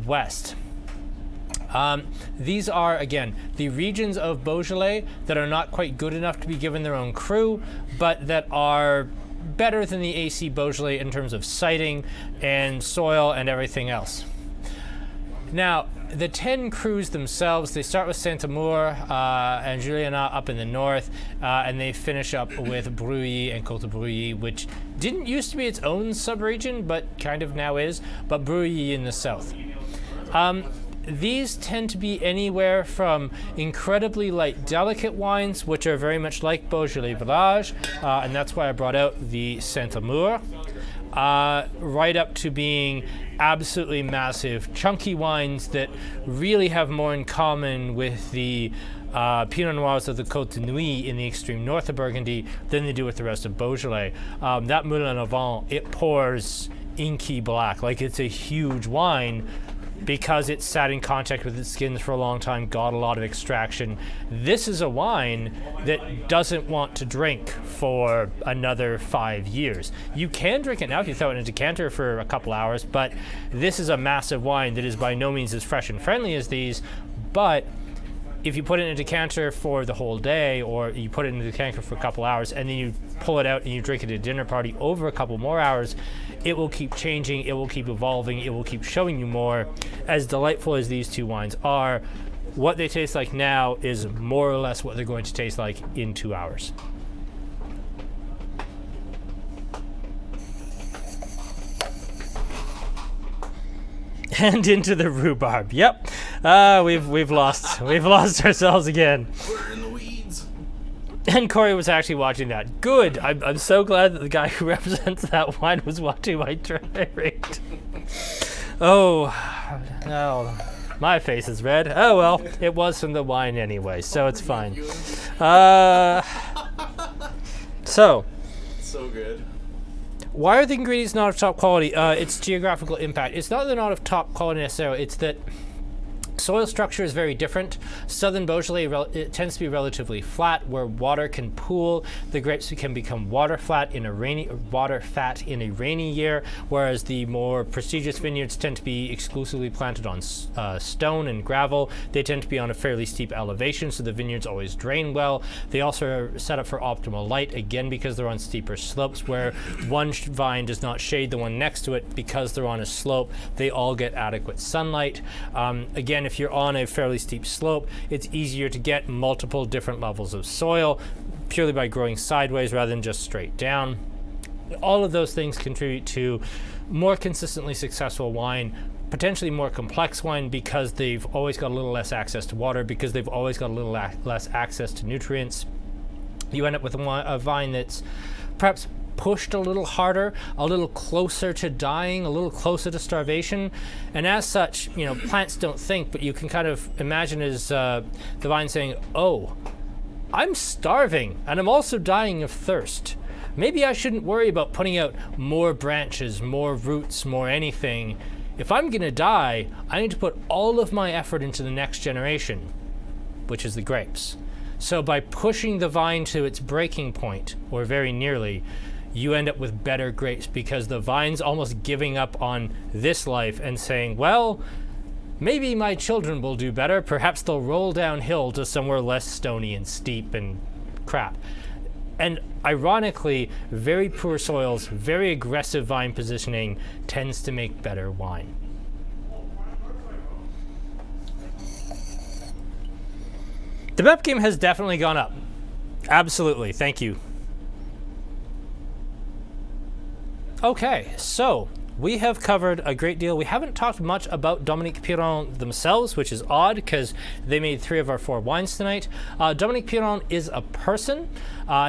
west. These are, again, the regions of Beaujolais that are not quite good enough to be given their own cru, but that are better than the AC Beaujolais in terms of siting and soil and everything else. Now, the 10 crus themselves, they start with Saint-Amour and Juliana up in the north, and they finish up with Brouilly and Côte de Brouilly, which didn't used to be its own sub-region, but kind of now is, but Brouilly in the south. these tend to be anywhere from incredibly light, delicate wines, which are very much like Beaujolais Village, and that's why I brought out the Saint-Amour, right up to being absolutely massive, chunky wines that really have more in common with the Pinot Noirs of the Côte de Nuit in the extreme north of Burgundy than they do with the rest of Beaujolais. That Moulin à Vent, it pours inky black, like it's a huge wine, because it's sat in contact with its skins for a long time, got a lot of extraction. This is a wine that doesn't want to drink for another 5 years. You can drink it now if you throw it in a decanter for a couple hours, but this is a massive wine that is by no means as fresh and friendly as these, but if you put it in a decanter for the whole day, or you put it in a decanter for a couple hours, and then you pull it out and you drink it at a dinner party over a couple more hours, it will keep changing, it will keep evolving, it will keep showing you more. As delightful as these two wines are, what they taste like now is more or less what they're going to taste like in 2 hours. And into the rhubarb. Yep, we've lost ourselves again. We're in the weeds. And Corey was actually watching that. Good. I'm so glad that the guy who represents that wine was watching my tirade. Oh, no. My face is red. Oh well, it was from the wine anyway, so it's fine. So good. Why are the ingredients not of top quality? It's geographical impact. It's not that they're not of top quality necessarily, it's that soil structure is very different. Southern Beaujolais, it tends to be relatively flat, where water can pool. The grapes can become water fat in a rainy year, whereas the more prestigious vineyards tend to be exclusively planted on stone and gravel. They tend to be on a fairly steep elevation, so the vineyards always drain well. They also are set up for optimal light, again because they're on steeper slopes, where one vine does not shade the one next to it because they're on a slope. They all get adequate sunlight. Again, if you're on a fairly steep slope, it's easier to get multiple different levels of soil purely by growing sideways rather than just straight down. All of those things contribute to more consistently successful wine, potentially more complex wine, because they've always got a little less access to water, because they've always got a little less access to nutrients. You end up with a vine that's perhaps pushed a little harder, a little closer to dying, a little closer to starvation. And as such, you know, plants don't think, but you can kind of imagine as the vine saying, oh, I'm starving and I'm also dying of thirst. Maybe I shouldn't worry about putting out more branches, more roots, more anything. If I'm gonna die, I need to put all of my effort into the next generation, which is the grapes. So by pushing the vine to its breaking point, or very nearly, you end up with better grapes, because the vine's almost giving up on this life and saying, well, maybe my children will do better. Perhaps they'll roll downhill to somewhere less stony and steep and crap. And ironically, very poor soils, very aggressive vine positioning tends to make better wine. The map game has definitely gone up. Absolutely, thank you. Okay, so we have covered a great deal. We haven't talked much about Dominique Piron themselves, which is odd because they made 3 of our 4 wines tonight. Dominique Piron is a person.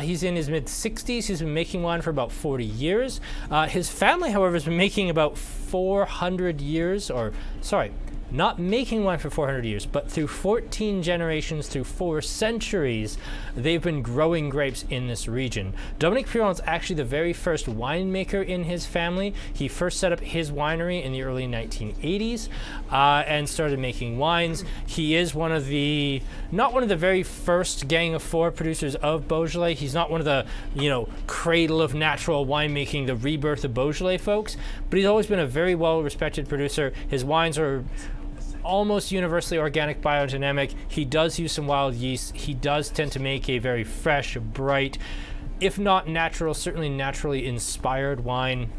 He's in his mid-60s. He's been making wine for about 40 years. His family, however, has been making about 400 years, or sorry, not making wine for 400 years, but through 14 generations, through 4 centuries, they've been growing grapes in this region. Dominique Piron is actually the very first winemaker in his family. He first set up his winery in the early 1980s and started making wines. He is not one of the very first gang of 4 producers of Beaujolais. He's not one of the, cradle of natural winemaking, the rebirth of Beaujolais folks, but he's always been a very well-respected producer. His wines are almost universally organic, biodynamic. He does use some wild yeast. He does tend to make a very fresh, bright, if not natural, certainly naturally inspired wine.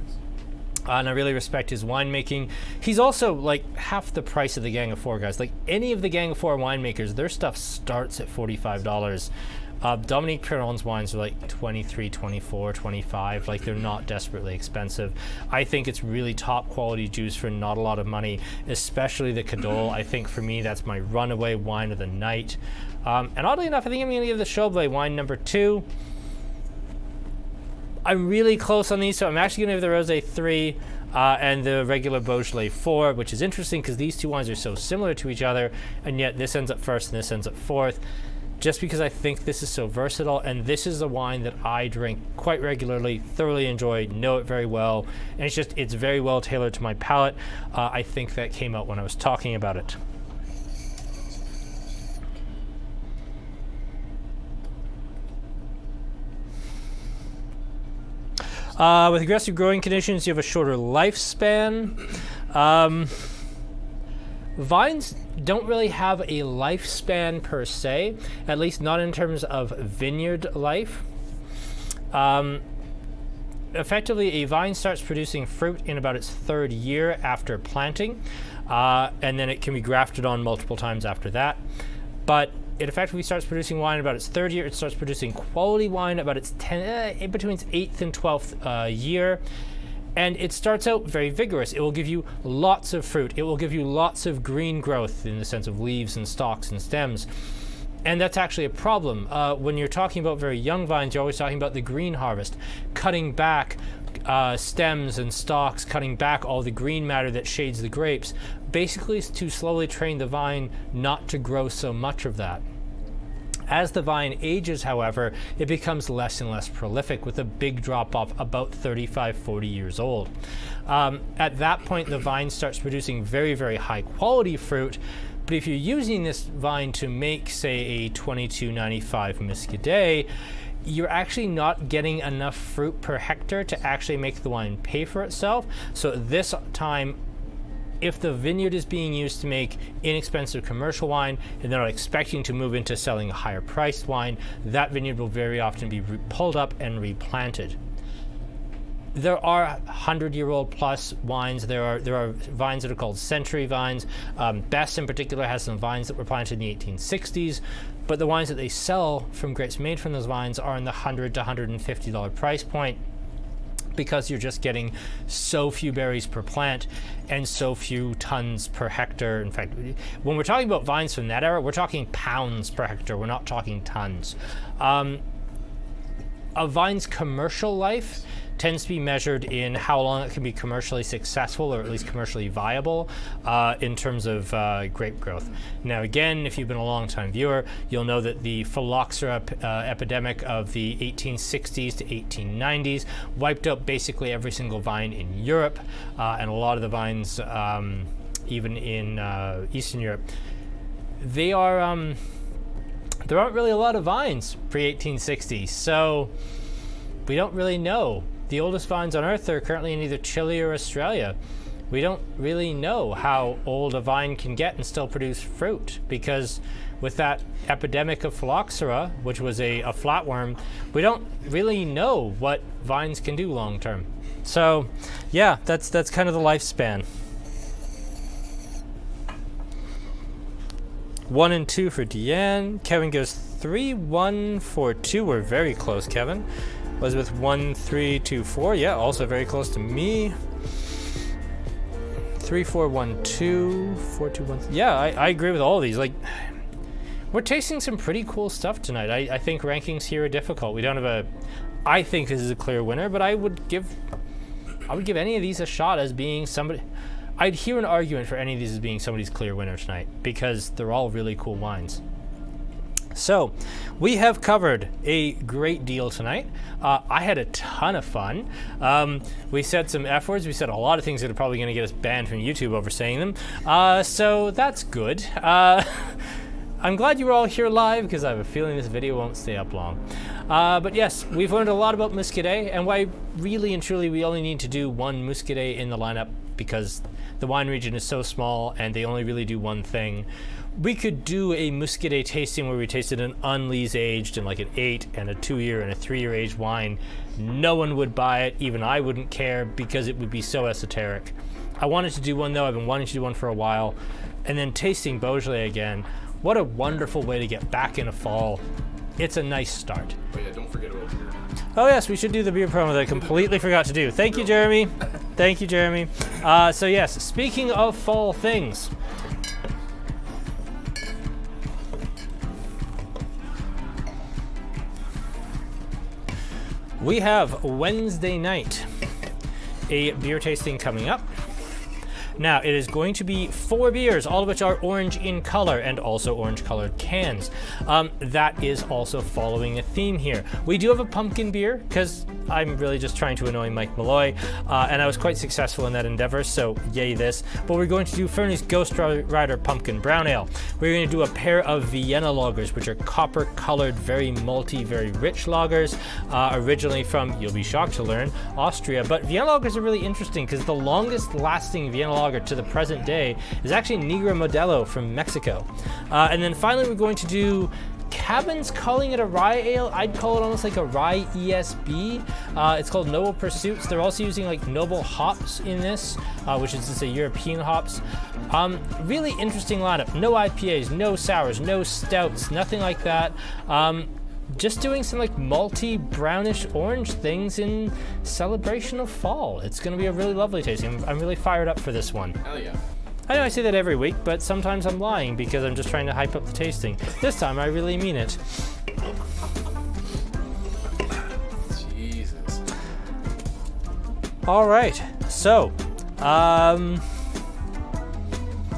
And I really respect his winemaking. He's also like half the price of the Gang of 4 guys. Like any of the Gang of 4 winemakers, their stuff starts at $45. Dominique Piron's wines are like 23, 24, 25. Like, they're not desperately expensive. I think it's really top quality juice for not a lot of money, especially the Cadol. I think for me, that's my runaway wine of the night. And oddly enough, I think I'm going to give the Beaujolais wine number 2. I'm really close on these, so I'm actually going to give the Rosé 3 and the regular Beaujolais 4, which is interesting because these two wines are so similar to each other, and yet this ends up first and this ends up fourth, just because I think this is so versatile, and this is a wine that I drink quite regularly, thoroughly enjoy, know it very well, and it's very well tailored to my palate. I think that came out when I was talking about it. With aggressive growing conditions, you have a shorter lifespan. Vines don't really have a lifespan per se, at least not in terms of vineyard life. Effectively, a vine starts producing fruit in about its 3rd year after planting, and then it can be grafted on multiple times after that. But it effectively starts producing wine about its 3rd year. It starts producing quality wine about its between its 8th and 12th year. And it starts out very vigorous. It will give you lots of fruit. It will give you lots of green growth in the sense of leaves and stalks and stems. And that's actually a problem. When you're talking about very young vines, you're always talking about the green harvest, cutting back stems and stalks, cutting back all the green matter that shades the grapes, basically to slowly train the vine not to grow so much of that. As the vine ages, however, it becomes less and less prolific, with a big drop off about 35, 40 years old. At that point, the vine starts producing very, very high quality fruit. But if you're using this vine to make, say, a 2295 Muscadet, you're actually not getting enough fruit per hectare to actually make the wine pay for itself. So at this time, if the vineyard is being used to make inexpensive commercial wine and they're not expecting to move into selling a higher priced wine, that vineyard will very often be pulled up and replanted. There are 100-year-old plus wines. There are vines that are called century vines. Best in particular has some vines that were planted in the 1860s, but the wines that they sell from grapes made from those vines are in the $100 to $150 price point, because you're just getting so few berries per plant and so few tons per hectare. In fact, when we're talking about vines from that era, we're talking pounds per hectare. We're not talking tons. A vine's commercial life tends to be measured in how long it can be commercially successful, or at least commercially viable, in terms of grape growth. Now again, if you've been a long-time viewer, you'll know that the phylloxera epidemic of the 1860s to 1890s wiped out basically every single vine in Europe, and a lot of the vines even in Eastern Europe. There aren't really a lot of vines pre-1860, so we don't really know. The oldest vines on Earth are currently in either Chile or Australia. We don't really know how old a vine can get and still produce fruit, because with that epidemic of phylloxera, which was a flatworm, we don't really know what vines can do long term. So yeah, that's kind of the lifespan. 1 and 2 for Deanne. Kevin goes 3-1 for 2. We're very close, Kevin. Elizabeth 1-3-2-4. Yeah, also very close to me. 3-4-1-2. 4-2-1. Yeah, I agree with all of these. Like, we're tasting some pretty cool stuff tonight. I think rankings here are difficult. We don't have I think this is a clear winner, but I would give any of these a shot as being somebody. I'd hear an argument for any of these as being somebody's clear winner tonight, because they're all really cool wines. So, we have covered a great deal tonight. I had a ton of fun. We said some F words. We said a lot of things that are probably going to get us banned from YouTube over saying them. So that's good. I'm glad you were all here live, because I have a feeling this video won't stay up long. But yes, we've learned a lot about Muscadet, and why really and truly we only need to do one Muscadet in the lineup, because the wine region is so small and they only really do one thing. We could do a Muscadet tasting where we tasted an unlees aged and like an 8 and a 2-year and a 3-year aged wine. No one would buy it, even I wouldn't care, because it would be so esoteric. I wanted to do one though. I've been wanting to do one for a while. And then tasting Beaujolais again. What a wonderful way to get back into fall. it's a nice start. Oh yeah, don't forget about beer. Oh yes, we should do the beer promo that I completely forgot to do. Thank you, Jeremy. Thank you, Jeremy. So yes, speaking of fall things. We have Wednesday night a beer tasting coming up. Now, it is going to be 4 beers, all of which are orange in color and also orange colored cans. That is also following a theme here. We do have a pumpkin beer because I'm really just trying to annoy Mike Malloy, and I was quite successful in that endeavor, so yay this. But we're going to do Fernie's Ghost Rider Pumpkin Brown Ale. We're going to do a pair of Vienna lagers, which are copper colored, very malty, very rich lagers, originally from, you'll be shocked to learn, Austria. But Vienna lagers are really interesting because the longest lasting Vienna lager to the present day is actually Negra Modelo from Mexico. And then finally we're going to do Cabin's calling it a rye ale. I'd call it almost like a rye ESB. It's called Noble Pursuits. They're also using like noble hops in this, which is to say European hops. Really interesting lineup. No IPAs, no sours, no stouts, nothing like that. Just doing some like malty, brownish orange things in celebration of fall. It's going to be a really lovely tasting. I'm really fired up for this one. Hell yeah. I know I say that every week, but sometimes I'm lying because I'm just trying to hype up the tasting. This time I really mean it. Jesus. All right, so,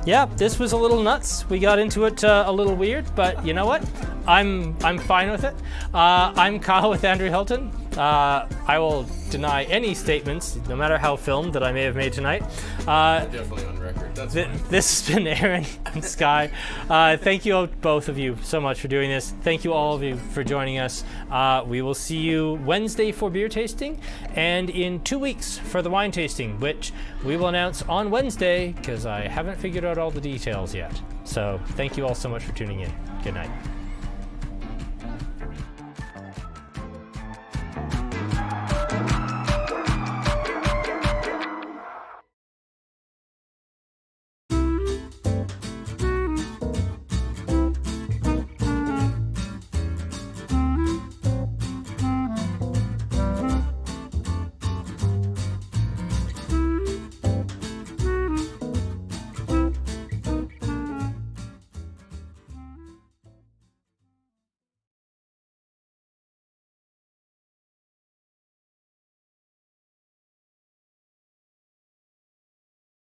yeah, this was a little nuts. We got into it a little weird, but you know what? I'm fine with it. I'm Kyle with Andrew Hilton. I will deny any statements, no matter how filmed, that I may have made tonight. Definitely on record. That's fine. This has been Aaron and Sky. Thank you both of you so much for doing this. Thank you all of you for joining us. We will see you Wednesday for beer tasting and in 2 weeks for the wine tasting, which we will announce on Wednesday because I haven't figured out all the details yet. So thank you all so much for tuning in. Good night.